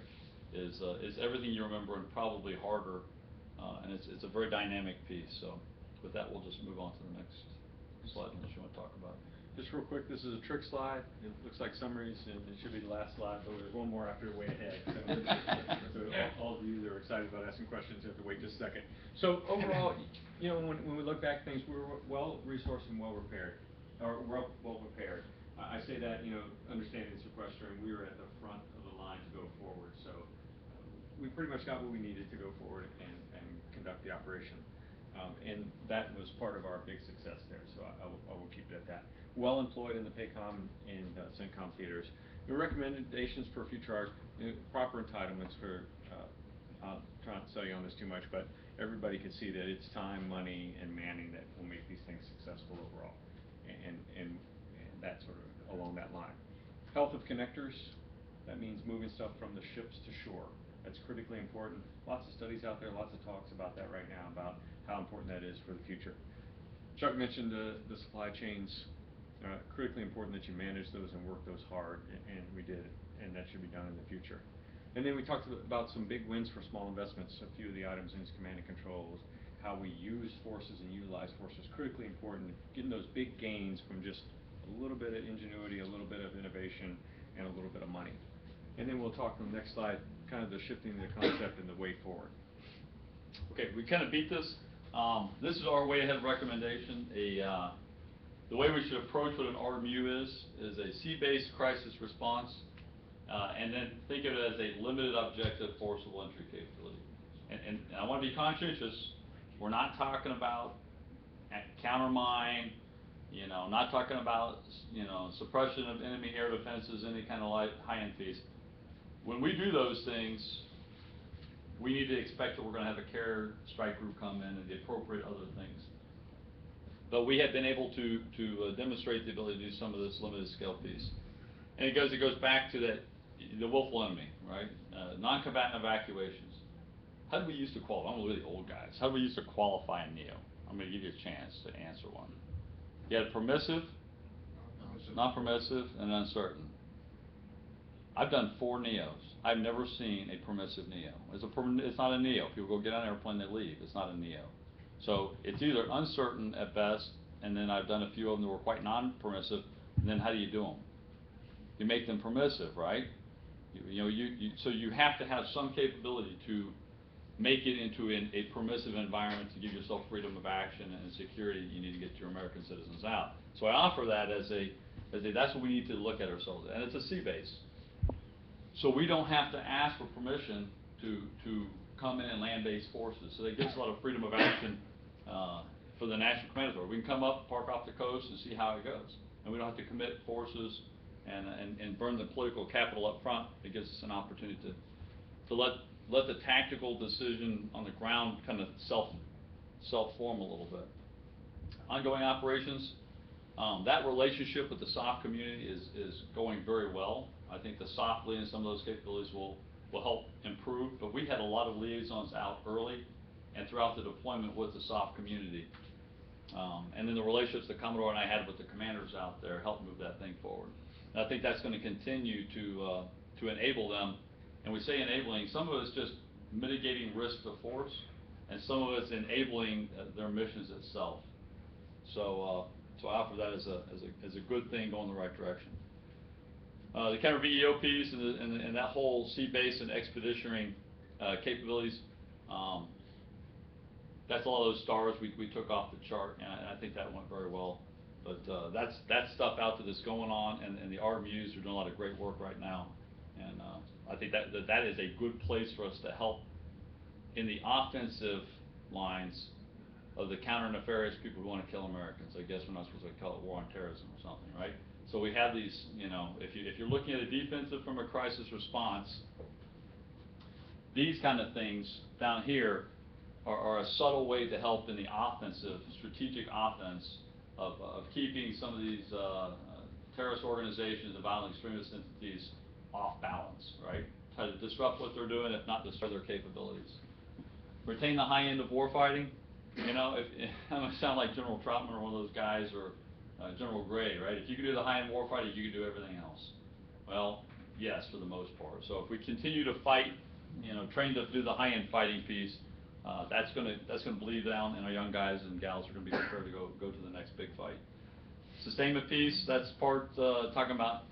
is everything you remember and probably harder, and it's a very dynamic piece. So with that, we'll just move on to the next slide unless you want to talk about it. Just real quick, this is a trick slide. It looks like summaries, and it should be the last slide, but there's one more after way ahead. So all of you that are excited about asking questions, you have to wait just a second. So overall, you know, when we look back at things, we were well-resourced and well-prepared, or well-prepared. I say that, you know, understanding sequestering, we were at the front of the line to go forward. So we pretty much got what we needed to go forward and conduct the operation. And that was part of our big success there, so I will keep it at that. Well employed in the PACOM and CENTCOM theaters. The recommendations for future ARG, proper entitlements for, I'll try not to sell you on this too much, but everybody can see that it's time, money, and manning that will make these things successful overall, and that sort of along that line. Health of connectors, that means moving stuff from the ships to shore. That's critically important. Lots of studies out there, lots of talks about that right now, about how important that is for the future. Chuck mentioned the supply chains. Critically important that you manage those and work those hard, and we did, and that should be done in the future. And then we talked about some big wins for small investments. A few of the items in command and controls, how we use forces and utilize forces, critically important. Getting those big gains from just a little bit of ingenuity, a little bit of innovation, and a little bit of money. And then we'll talk on the next slide, kind of the shifting the concept and the way forward. Okay, we kind of beat this. This is our way ahead recommendation. The way we should approach what an MEU is a sea-based crisis response, and then think of it as a limited objective forcible entry capability. And I want to be conscientious. We're not talking about countermine, you know, not talking about, you know, suppression of enemy air defenses, any kind of high-end piece. When we do those things, we need to expect that we're going to have a carrier strike group come in and the appropriate other things. But we have been able to demonstrate the ability to do some of this limited scale piece. And it goes back to that, the willful enemy, right? Non-combatant evacuations. How did we used to qualify? I'm really old guys. How did we used to qualify a NEO? I'm going to give you a chance to answer one. You had permissive, non-permissive, and uncertain. I've done 4 NEOs. I've never seen a permissive NEO. It's not a NEO. People go get on an airplane, they leave. It's not a NEO. So it's either uncertain at best, and then I've done a few of them that were quite non-permissive, and then how do you do them? You make them permissive, right? So you have to have some capability to make it into a permissive environment to give yourself freedom of action and security. You need to get your American citizens out. So I offer that as that's what we need to look at ourselves, and it's a sea base. So we don't have to ask for permission to come in and land-based forces. So that gives a lot of freedom of action for the National Command Authority. We can come up, park off the coast, and see how it goes. And we don't have to commit forces and burn the political capital up front. It gives us an opportunity to let the tactical decision on the ground kind of self-form a little bit. Ongoing operations, that relationship with the SOF community is going very well. I think the SOF and some of those capabilities will help improve, but we had a lot of liaisons out early and throughout the deployment with the SOF community. And then the relationships the Commodore and I had with the commanders out there helped move that thing forward. And I think that's going to continue to enable them. And we say enabling, some of it's just mitigating risk to force, and some of it's enabling their missions itself. So I offer that as a good thing going in the right direction. The counter VEO piece and that whole sea base and expeditionary capabilities, that's all those stars we took off the chart, and I think that went very well. But that's stuff out there that's going on, and the MEUs are doing a lot of great work right now. And I think that is a good place for us to help in the offensive lines of the counter-nefarious people who want to kill Americans. I guess we're not supposed to call it war on terrorism or something, right? So we have these, you know, if you're looking at a defensive from a crisis response, these kind of things down here are a subtle way to help in the offensive, strategic offense of keeping some of these terrorist organizations and violent extremist entities off balance, right? Try to disrupt what they're doing, if not destroy their capabilities. Retain the high end of warfighting. You know, I'm going to sound like General Troutman or one of those guys, or General Gray, right? If you can do the high-end warfighting, you can do everything else. Well, yes, for the most part. So if we continue to fight, train to do the high-end fighting piece, that's gonna bleed down, and our young guys and gals are gonna be prepared to go to the next big fight. Sustainment piece, that's part talking about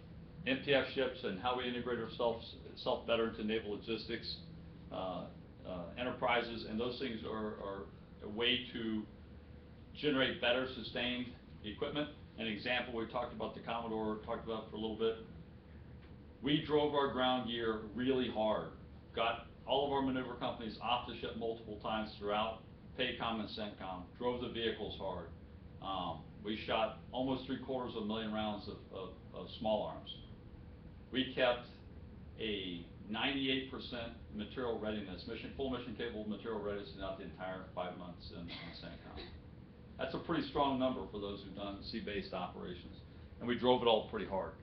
MPF ships and how we integrate ourselves better into naval logistics enterprises, and those things are a way to generate better sustained equipment. An example we talked about, the Commodore talked about for a little bit. We drove our ground gear really hard, got all of our maneuver companies off the ship multiple times throughout PACOM and CENTCOM, drove the vehicles hard. We shot almost 750,000 rounds of small arms. We kept a 98% material readiness, full mission capable material readiness throughout the entire 5 months in CENTCOM. That's a pretty strong number for those who've done sea-based operations. And we drove it all pretty hard.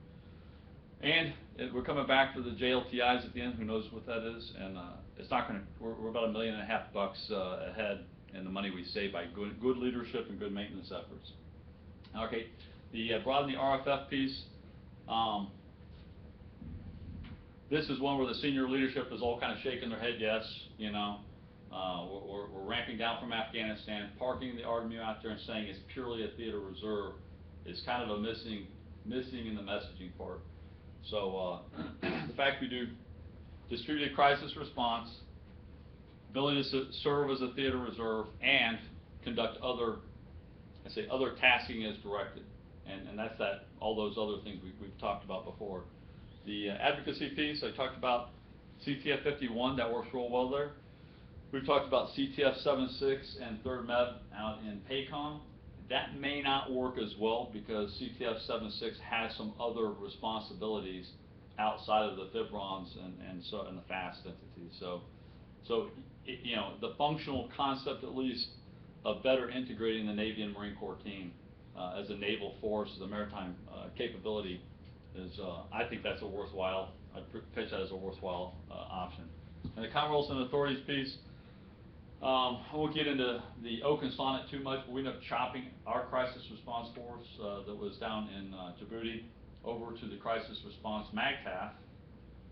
And we're coming back for the JLTIs at the end, who knows what that is, and it's not gonna, we're about $1.5 million ahead in the money we save by good leadership and good maintenance efforts. Okay, the broaden the RFF piece, this is one where the senior leadership is all kind of shaking their head yes, we're ramping down from Afghanistan, parking the ARG MEU out there and saying it's purely a theater reserve is kind of a missing in the messaging part. So the fact we do distributed crisis response, ability to serve as a theater reserve, and conduct other tasking as directed, and that's all those other things we've talked about before. The advocacy piece, I talked about CTF 51, that works real well there. We've talked about CTF 76 and 3rd MEV out in PACOM. That may not work as well because CTF 76 has some other responsibilities outside of the FIBRONs and the FAST entities. So the functional concept, at least, of better integrating the Navy and Marine Corps team as a naval force, as a maritime capability, is I think that's a worthwhile. I'd pitch that as a worthwhile option. And the common roles and authorities piece. I won't get into the oak and sonnet too much, but we ended up chopping our crisis response force that was down in Djibouti over to the crisis response MAGTF,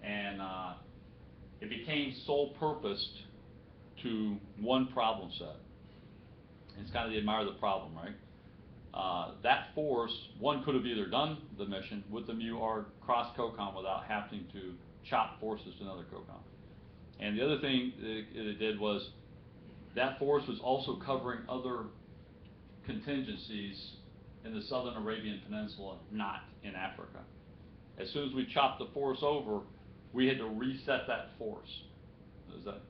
and it became sole purposed to one problem set. It's kind of the admire the problem, right? That force, one could have either done the mission with the MEU ARG cross COCOM without having to chop forces to another COCOM. And the other thing it did was that force was also covering other contingencies in the southern Arabian Peninsula, not in Africa. As soon as we chopped the force over, we had to reset that force. Is that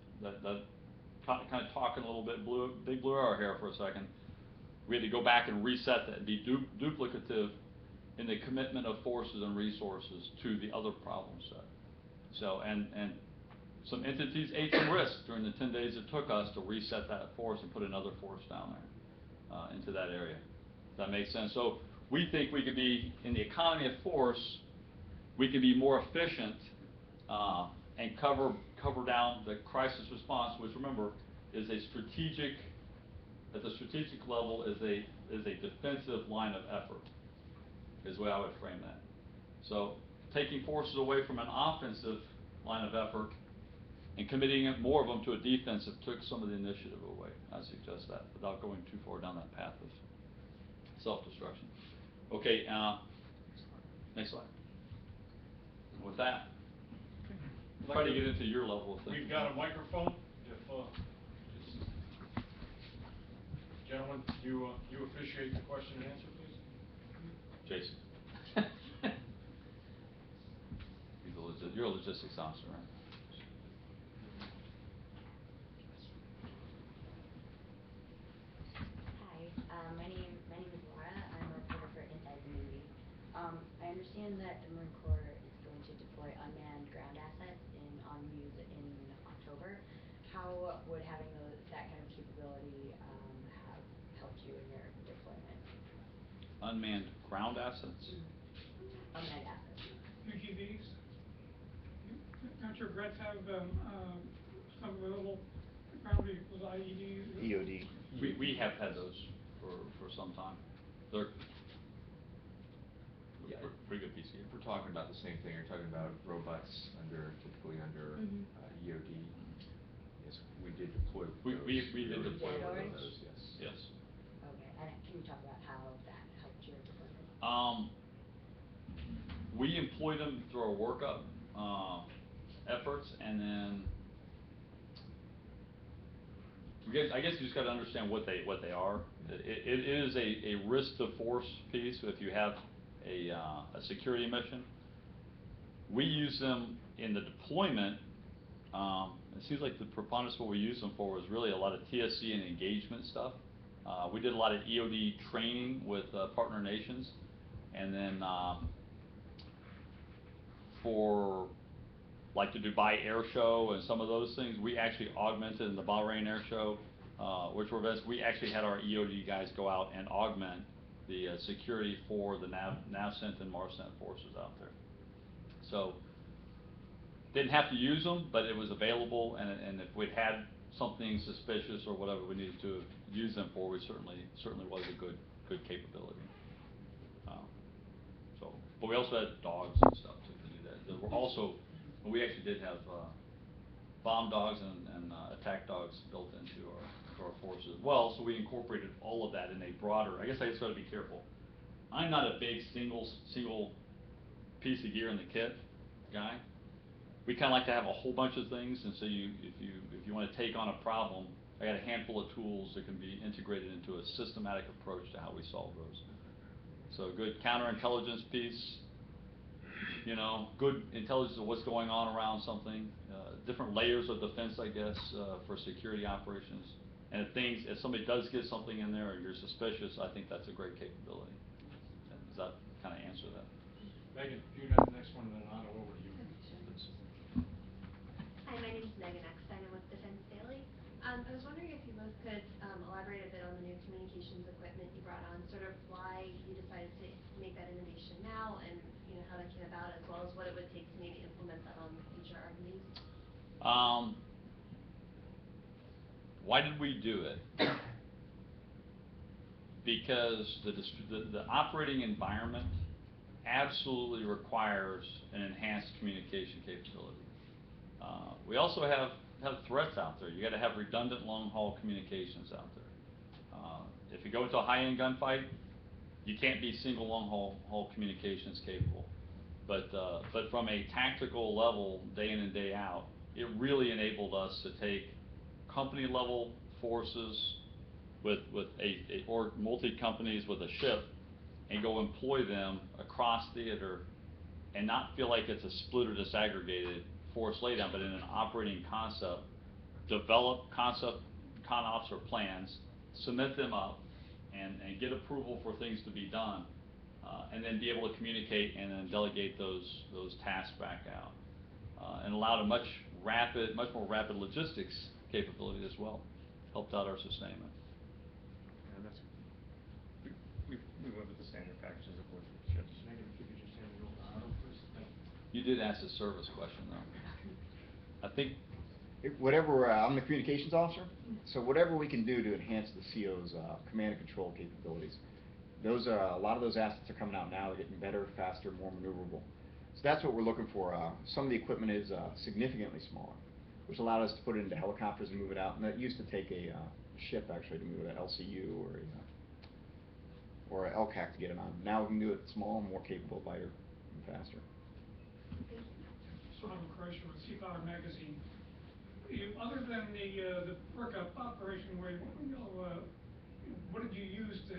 kind of talking a little bit big blue arrow here for a second? We had to go back and reset that and be duplicative in the commitment of forces and resources to the other problem set. So, and some entities ate some risk during the 10 days it took us to reset that force and put another force down there into that area. Does that make sense? So we think we could be, in the economy of force, we could be more efficient and cover down the crisis response, which, remember, is a strategic, at the strategic level, is a defensive line of effort, is the way I would frame that. So taking forces away from an offensive line of effort and committing more of them to a defensive took some of the initiative away. I suggest that without going too far down that path of self-destruction. Okay, next slide. With that, try to get into your level of thinking. We've got a microphone. If gentlemen, you officiate the question and answer, please. Jason. You're a logistics officer, right? My name is Laura. I'm a reporter for Inside the Navy. I understand that the Marine Corps is going to deploy unmanned ground assets on MEUs in October. How would having that kind of capability have helped you in your deployment? Unmanned ground assets? Unmanned assets. UGVs. Don't your Brets have some available ground vehicles, IEDs? EOD. We have had those for some time. Pretty good piece of gear. We're talking about the same thing, you're talking about robots typically under Mhm. EOD. Yes, we did deploy We did those. deploy one of those, yes. Yes. Okay, and can you talk about how that helped your deployment? We employed them through our workup efforts, and then I guess you just got to understand what they are. It is a risk to force piece if you have a security mission. We use them in the deployment. It seems like the preponderance of what we use them for was really a lot of TSC and engagement stuff. We did a lot of EOD training with partner nations, and then for like the Dubai Air Show and some of those things, we actually augmented in the Bahrain Air Show, which were events. We actually had our EOD guys go out and augment the security for the NAVCENT and MARCENT forces out there. So didn't have to use them, but it was available, and if we'd had something suspicious or whatever we needed to use them for, we certainly was a good capability. But we also had dogs and stuff to do that. There were also, we actually did have bomb dogs and attack dogs built into our forces as well. So we incorporated all of that in a broader. I guess I just got to be careful. I'm not a big single piece of gear in the kit guy. We kind of like to have a whole bunch of things, and so if you want to take on a problem, I got a handful of tools that can be integrated into a systematic approach to how we solve those. So a good counterintelligence piece, you know, good intelligence of what's going on around something, different layers of defense, I guess, for security operations. And if somebody does get something in there or you're suspicious, I think that's a great capability. Does that kind of answer that? Megan, if you have the next one, and then Anna, over to you. Please. Hi, my name is Megan Eckstein. I'm with Defense Daily. I was wondering if you both could elaborate a bit on the new communications equipment you brought on, sort of why you decided to make that innovation now, and you know how that came about, as well as what it would take to maybe implement that on future RVs. Why did we do it? Because the operating environment absolutely requires an enhanced communication capability. We also have threats out there. You got to have redundant long-haul communications out there. If you go into a high-end gunfight, you can't be single long-haul communications capable. But from a tactical level, day in and day out, it really enabled us to take company-level forces or multi-companies with a ship and go employ them across theater and not feel like it's a split or disaggregated force laydown, but in an operating concept, develop CONOPS or plans, submit them up, and get approval for things to be done, and then be able to communicate and then delegate those tasks back out, and allowed a much more rapid logistics capability as well. Helped out our sustainment. And that's, we went with the standard packages of wood ships. Megan, if you could just hand it over to Anna, please. Thank you. You did ask a service question though. I think. Whatever, I'm the communications officer, so whatever we can do to enhance the CO's command and control capabilities. Those a lot of those assets are coming out now. They're getting better, faster, more maneuverable. So that's what we're looking for. Some of the equipment is significantly smaller, which allowed us to put it into helicopters and move it out. And that used to take a ship actually to move it, an LCU or a LCAC to get it on. Now we can do it small, more capable, lighter, and faster. Simon Kreischer with Seapower Magazine. Other than the workup operation, where what did you use to?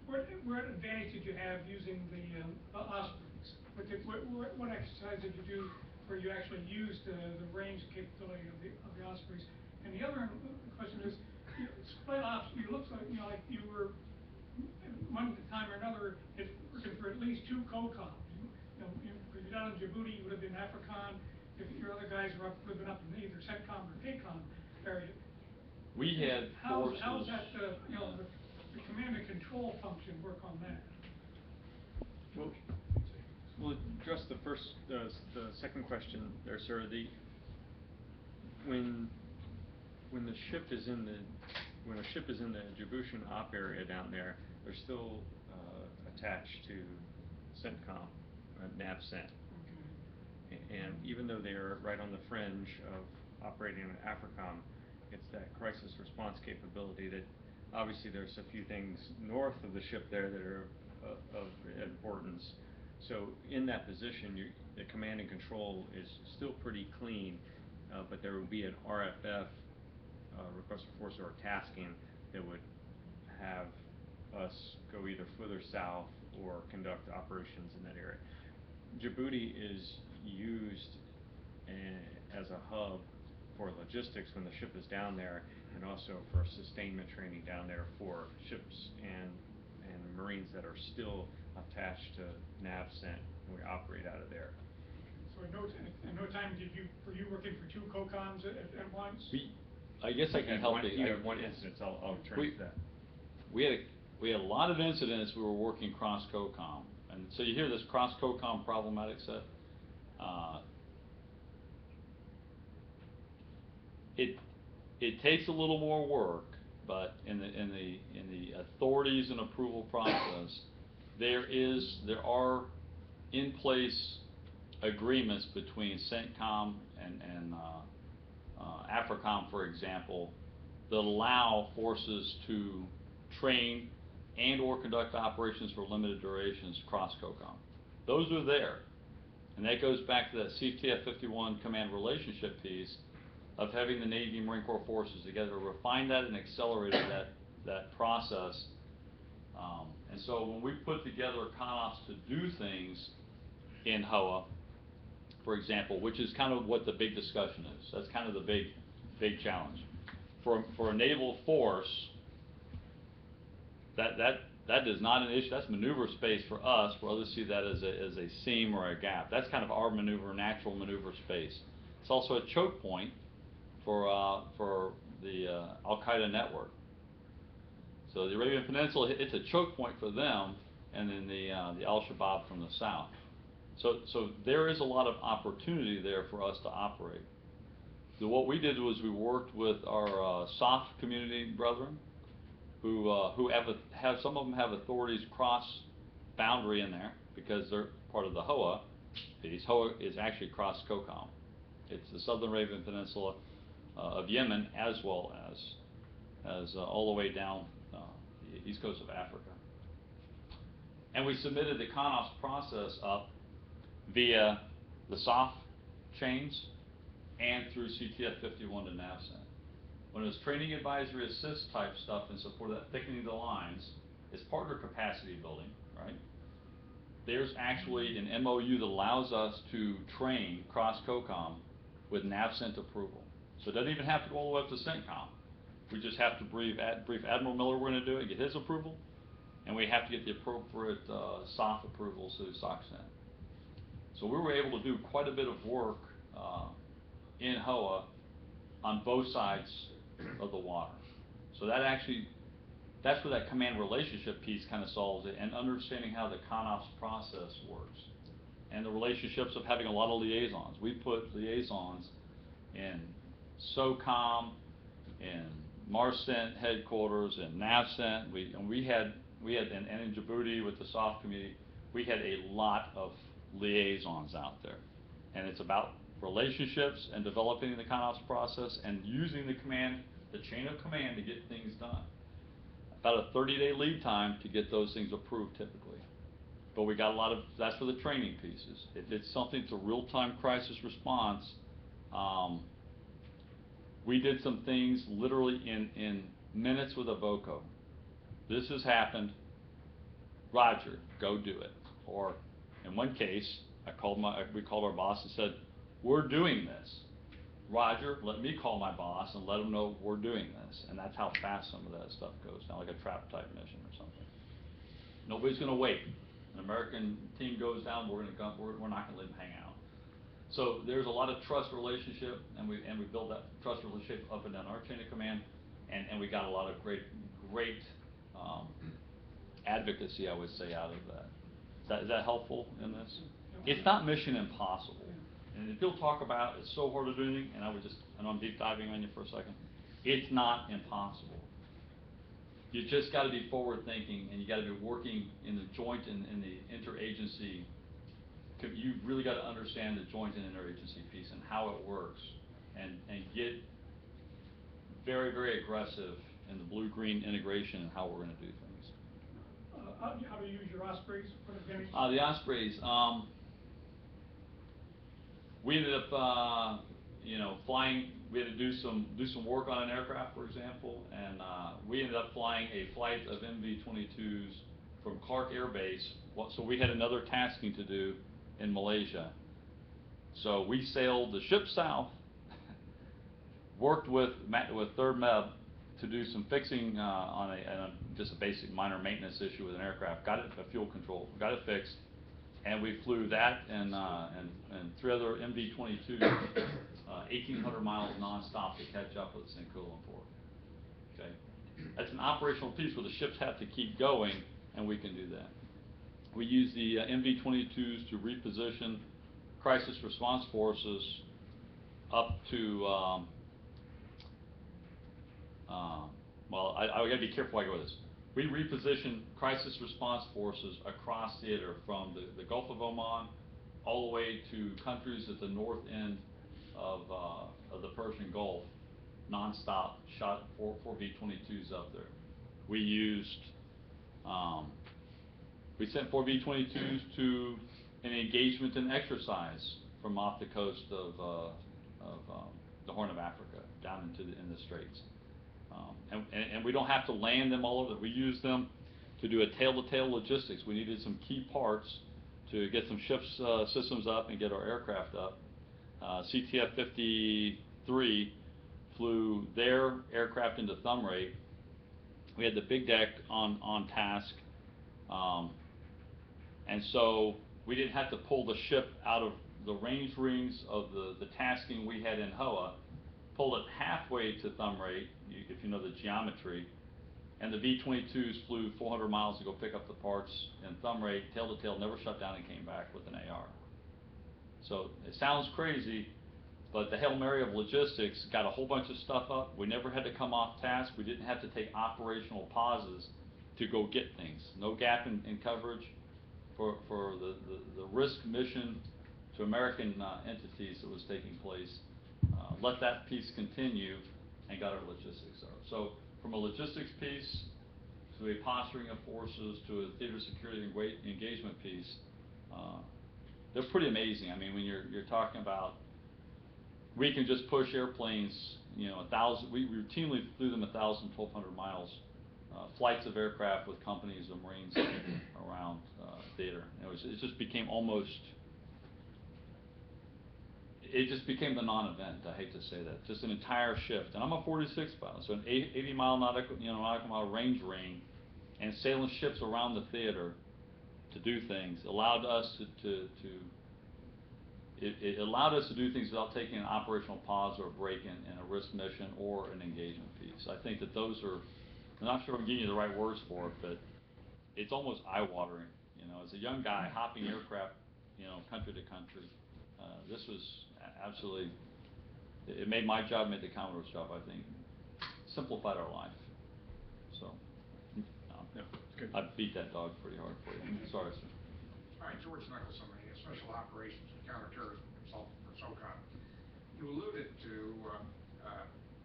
What advantage did you have using the Ospreys? What exercise did you do where you actually used the range capability of the Ospreys? And the other question is, split ops. You look like you were one time or another working for at least two COCOMs. If you're down in Djibouti, you would have been AFRICOM. If your other guys would have been up in either CENTCOM or PACOM area. We had forces. How's that the command and control function work on that? We'll address the second question there, sir. When a ship is in the Djiboutian op area down there, they're still attached to CENTCOM. NAVCENT. And even though they're right on the fringe of operating an AFRICOM, it's that crisis response capability that obviously there's a few things north of the ship there that are of importance. So in that position, the command and control is still pretty clean, but there will be an RFF, request for force or tasking, that would have us go either further south or conduct operations in that area. Djibouti is used as a hub for logistics when the ship is down there, and also for sustainment training down there for ships and Marines that are still attached to NAVCENT, and we operate out of there. So in no time were you working for 2 COCOMs at once? I guess I can And help one, you. you have one instance, I'll turn to that. We had a lot of incidents. We were working cross COCOM, and so you hear this cross COCOM problematic set. It takes a little more work, but in the authorities and approval process, there are in place agreements between CENTCOM and AFRICOM, for example, that allow forces to train and or conduct operations for limited durations cross COCOM. Those are there, and that goes back to that CTF-51 command relationship piece of having the Navy and Marine Corps forces together to refine that and accelerate that process. And so when we put together CONOPS to do things in HOA, for example, which is kind of what the big discussion is, that's kind of the big challenge. For a naval force, that is not an issue. That's maneuver space for us, where others see that as a seam or a gap. That's kind of our natural maneuver space. It's also a choke point for the Al-Qaeda network. So the Arabian Peninsula, it's a choke point for them, and then the Al-Shabaab from the south. So there is a lot of opportunity there for us to operate. So what we did was we worked with our SOF community brethren, who have some of them have authorities cross boundary in there because they're part of the HOA piece. HOA is actually cross COCOM. It's the Southern Arabian Peninsula of Yemen, as well as all the way down the east coast of Africa. And we submitted the CONOPS process up via the SOF chains and through CTF-51 to NAVCENT. When it was training advisory assist type stuff in support of that thickening the lines, it's partner capacity building, right? There's actually an MEU that allows us to train cross COCOM with NAVCENT approval. So it doesn't even have to go all the way up to CENTCOM. We just have to brief Admiral Miller we're going to do it, get his approval, and we have to get the appropriate SOF approvals through SOCCENT. So we were able to do quite a bit of work in HOA on both sides of the water. So that's where that command relationship piece kind of solves it, and understanding how the CONOPS process works. And the relationships of having a lot of liaisons. We put liaisons in SOCOM, in MARCENT headquarters, in NAVCENT, and in Djibouti with the SOF community, we had a lot of liaisons out there. And it's about relationships and developing the CONOPS process and using the chain of command to get things done. About a 30-day lead time to get those things approved typically. But we got that's for the training pieces. If it's something to real-time crisis response, we did some things literally in minutes with a VOCO. This has happened, Roger, go do it. Or in one case, we called our boss and said, we're doing this. Roger, let me call my boss and let him know we're doing this. And that's how fast some of that stuff goes now, like a trap type mission or something. Nobody's going to wait. An American team goes down, we're not going to let them hang out. So there's a lot of trust relationship, and we build that trust relationship up and down our chain of command, and we got a lot of great advocacy, I would say, out of that. Is that helpful in this? It's not mission impossible. And if people talk about it's so hard to do anything, and I'm deep diving on you for a second, it's not impossible. You just got to be forward thinking, and you got to be working in the joint and in the interagency you really got to understand the joint and interagency piece and how it works, and get very, very aggressive in the blue-green integration and how we're going to do things. How do you use your Ospreys for advantage? The Ospreys, we ended up, flying. We had to do some work on an aircraft, for example, and we ended up flying a flight of MV-22s from Clark Air Base. So we had another tasking to do in Malaysia. So we sailed the ship south, worked with 3rd MEB to do some fixing on just a basic minor maintenance issue with an aircraft. Got it, a fuel control, got it fixed, and we flew that and 3 other MV-22s, 1,800 miles nonstop to catch up with St. Kuala Lumpur. Okay, that's an operational piece where the ships have to keep going, and we can do that. We use the MV-22s to reposition crisis response forces up to, well, I got to be careful I go with this. We reposition crisis response forces across theater from the Gulf of Oman all the way to countries at the north end of the Persian Gulf, nonstop, shot 4 V-22s up there. We sent 4 V-22s to an engagement and exercise from off the coast of the Horn of Africa, down in the Straits. And we don't have to land them all over. We use them to do a tail-to-tail logistics. We needed some key parts to get some ships systems up and get our aircraft up. CTF-53 flew their aircraft into thumb rate. We had the big deck on task, and so we didn't have to pull the ship out of the range rings of the tasking we had in HOA, pulled it halfway to thumb rate, if you know the geometry, and the V-22s flew 400 miles to go pick up the parts in thumb rate, tail to tail, never shut down and came back with an AR. So it sounds crazy, but the Hail Mary of logistics got a whole bunch of stuff up. We never had to come off task. We didn't have to take operational pauses to go get things. No gap in coverage for the risk mission to American entities that was taking place. Let that piece continue and got our logistics up. So from a logistics piece to a posturing of forces to a theater security engagement piece, they're pretty amazing. I mean, when you're talking about, we can just push airplanes, 1,000, we routinely flew them 1,000, 1,200 miles, flights of aircraft with companies of Marines around theater. It just became it just became the non-event. I hate to say that. Just an entire shift. And I'm a 46 pilot, so an 80-mile nautical mile range ring, and sailing ships around the theater to do things allowed us it allowed us to do things without taking an operational pause or a break in a risk mission or an engagement piece. I think that those are, I'm not sure I'm giving you the right words for it, but it's almost eye-watering. As a young guy hopping aircraft, country to country, this was absolutely, it made my job, made the Commodore's job, I think, simplified our life. So, Yeah, good. I beat that dog pretty hard for you. Sorry, sir. All right, George Nicholson, the Special Operations and Counterterrorism Consultant for SOCOM. You alluded to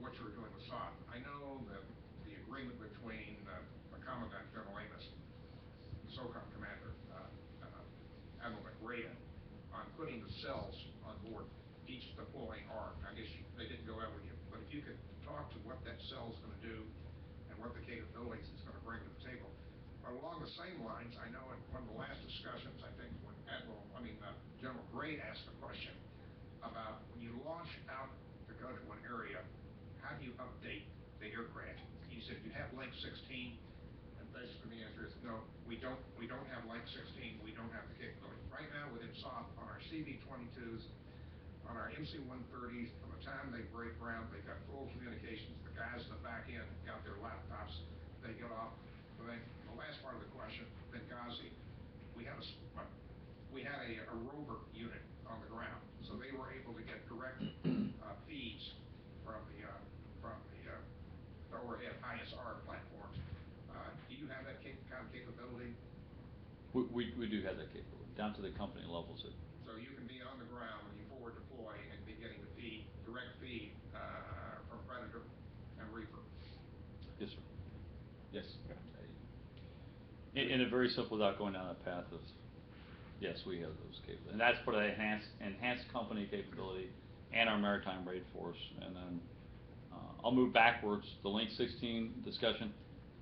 what you were doing with SOP. I know that the agreement between the Commandant General Amos and SOCOM Commander Admiral McRae on putting the cells on board each deploying ARG. I guess they didn't go out with you, but if you could talk to what that cell is going to do and what the capabilities it's going to bring to the table. But along the same lines, I know in one of the last discussions, I think when General Gray asked the question about when you launch out to go to an area, how do you update the aircraft? You said you have Link 16, and basically the answer is no, we don't have Link 16, we don't have the capability. Right now within SOP, on our CV-22s, on our MC-130s, from the time they break ground, they've got full communications. The guys in the back end got their laptops, they get off. But then the last part of the question, Benghazi, we had a rover unit on the ground, so they were able to get direct feeds from the overhead ISR platforms. Do you have that kind of capability? We do have that capability. down to the company levels. So you can be on the ground when you forward deploy and be getting the feed, direct feed, from Predator and Reaper. Yes, sir. Yes. Yeah. In a very simple, without going down that path of, yes, we have those capabilities. And that's for the enhanced company capability and our maritime raid force. And then I'll move backwards, the Link 16 discussion.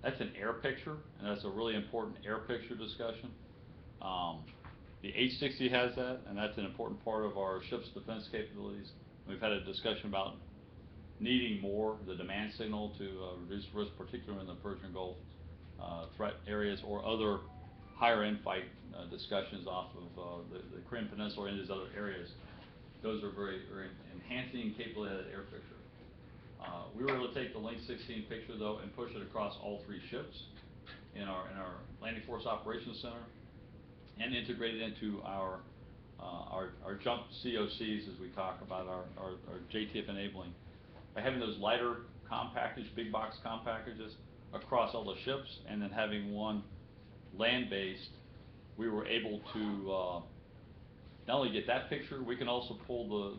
That's an air picture, and that's a really important air picture discussion. The H-60 has that, and that's an important part of our ship's defense capabilities. We've had a discussion about needing more, the demand signal to reduce risk, particularly in the Persian Gulf threat areas or other higher end fight discussions off of the Korean Peninsula and these other areas. Those are very, very enhancing capability of that air picture. We were able to take the Link 16 picture though and push it across all three ships in our Landing Force Operations Center and integrate it into our jump COCs as we talk about our JTF enabling. By having those lighter comm package, big box comm packages across all the ships and then having one land-based, we were able to not only get that picture, we can also pull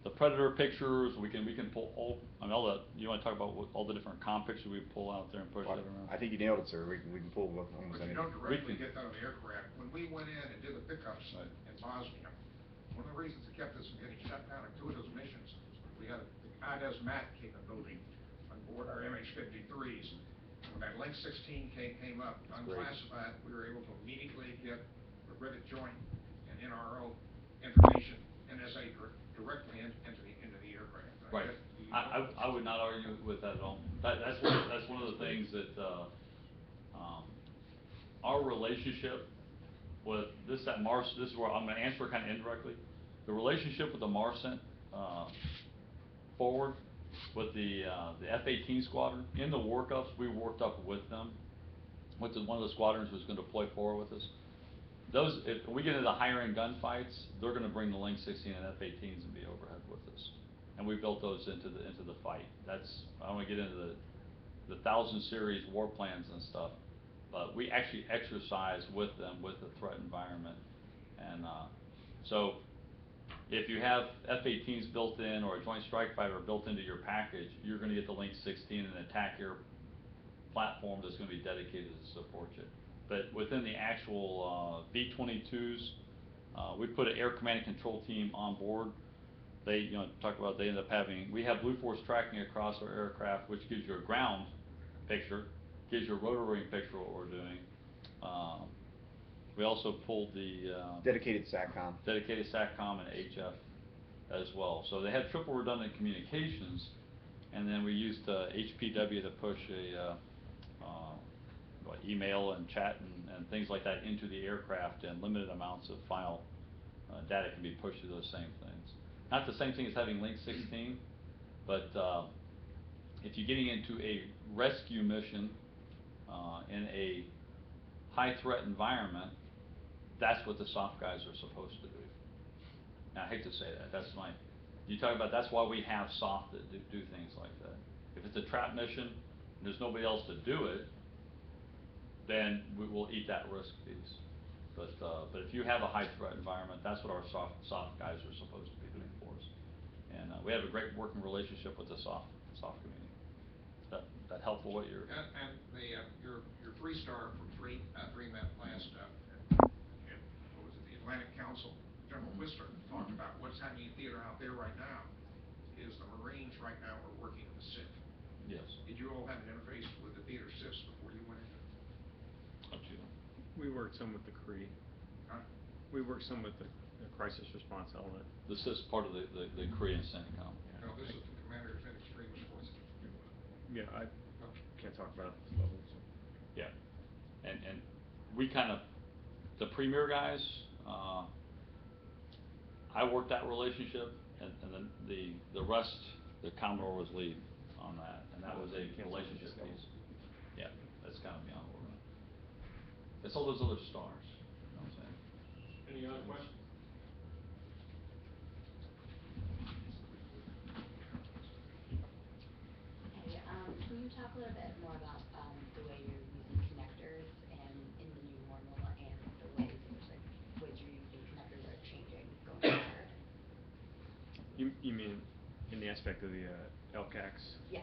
the Predator pictures. We can pull all, I mean, all the, you want to talk about all the different comm pictures we pull out there and push Well, that around? I think you nailed it, sir. We can pull almost But you anything. don't directly get that on the aircraft. When we went in and did the pickups in Bosnia, one of the reasons that kept us from getting shut down in 2 of those missions, we had the IDES MAT capability on board our MH-53s. When that Link 16 came up, unclassified, we were able to immediately get the rivet joint and NRO information, NSA directly into the aircraft. Right. I would not argue with that at all. That's one of the things that our relationship with this is where I'm going to answer kind of indirectly. The relationship with the MARCENT forward with the F-18 squadron in the workups, we worked up with them, with one of the squadrons who's going to deploy forward with us. Those, if we get into the higher end gunfights, they're going to bring the Link 16 and F-18s and be overhead with us, and we built those into the fight. That's, I don't want to get into the 1000 series war plans and stuff, but we actually exercise with them with the threat environment, and so if you have F-18s built in or a Joint Strike Fighter built into your package, you're going to get the Link 16 and an attack air platform that's going to be dedicated to support you. But within the actual V-22s, we put an air command and control team on board. They, you know, talk about they end up having, we have Blue Force tracking across our aircraft, which gives you a ground picture, gives you a rotary picture of what we're doing. We also pulled the Dedicated SATCOM. Dedicated SATCOM and HF as well. So they had triple redundant communications, and then we used HPW to push a email and chat and things like that into the aircraft, and limited amounts of file data can be pushed through those same things. Not the same thing as having Link 16, but if you're getting into a rescue mission in a high threat environment, that's what the soft guys are supposed to do. Now, I hate to say that. That's my, you talk about, that's why we have soft that do things like that. If it's a trap mission and there's nobody else to do it, then we will eat that risk piece. But if you have a high threat environment, that's what our soft guys are supposed to be doing for us. And we have a great working relationship with the soft community. That helpful what you're. And the your 3-star from three men last what was it, the Atlantic Council, General Whistler talked about what's happening in theater out there right now is the Marines right now are working in the SIF. Yes. Did you all have an interface with the theater SIFs before you went in? We worked some with the Cree. Huh? We worked some with the crisis response element. This is part of the Korean CENTCOM. No, this is the Commanders in Extreme Force. Yeah, I can't talk about this level. So. Yeah, and we kind of, the premier guys, I worked that relationship, and then the rest, the Commodore was lead on that, and that was a relationship piece. Yeah, that's kind of beyond what we're doing. It's all those other stars, you know what I'm saying? Any other questions? Hey, can you talk a little bit more about the way you're using connectors and in the new normal and the You mean in the aspect of the LCACs? Yeah.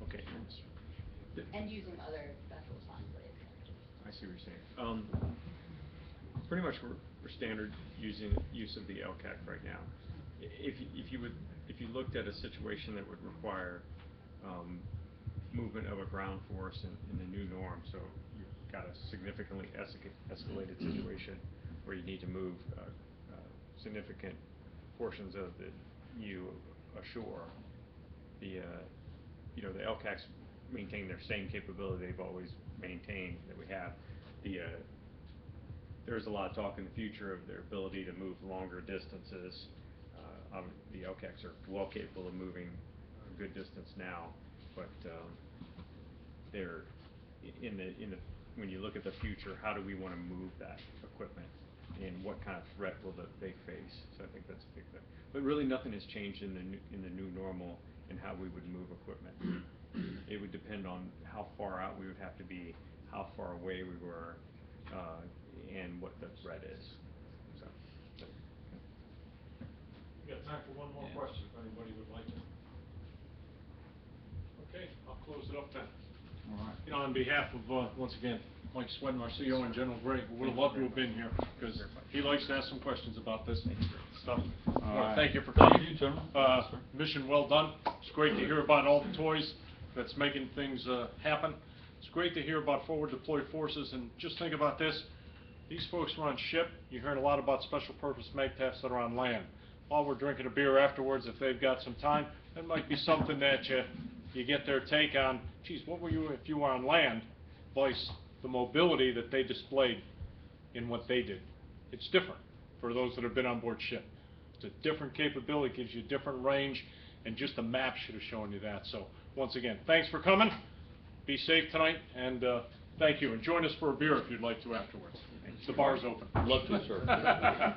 Okay. And using other vessels on blades. I see what you're saying. Pretty much we're standard use of the LCAC right now. If you looked at a situation that would require movement of a ground force in the new norm, so you've got a significantly escalated situation where you need to move significant portions of the MEU ashore, the LCACs maintain their same capability they've always maintained that we have. There's a lot of talk in the future of their ability to move longer distances. The LCACs are well capable of moving a good distance now, but they're when you look at the future, how do we want to move that equipment, and what kind of threat will they face? So I think that's a big thing. But really, nothing has changed in the new normal in how we would move equipment. It would depend on how far out we would have to be, how far away we were, and what the threat is. So. We got time for one more question, if anybody would like it. Okay, I'll close it up then. All right. You know, on behalf of, once again, Mike Sweden, our CEO, and General Gray, who would have loved to have been here, because he likes to ask some questions about this stuff. Thank you for coming. Thank you, gentlemen. Mission well done. It's great to hear about all the toys that's making things happen. It's great to hear about forward deployed forces, and just think about this. These folks were on ship. You heard a lot about special purpose MAGTFs that are on land. While we're drinking a beer afterwards, if they've got some time, that might be something that you get their take on, geez, what were you if you were on land, vice the mobility that they displayed in what they did. It's different for those that have been on board ship. It's a different capability, gives you a different range, and just the map should have shown you that. So once again, thanks for coming. Be safe tonight, and thank you. And join us for a beer if you'd like to afterwards. The bar's open. Love to, sir.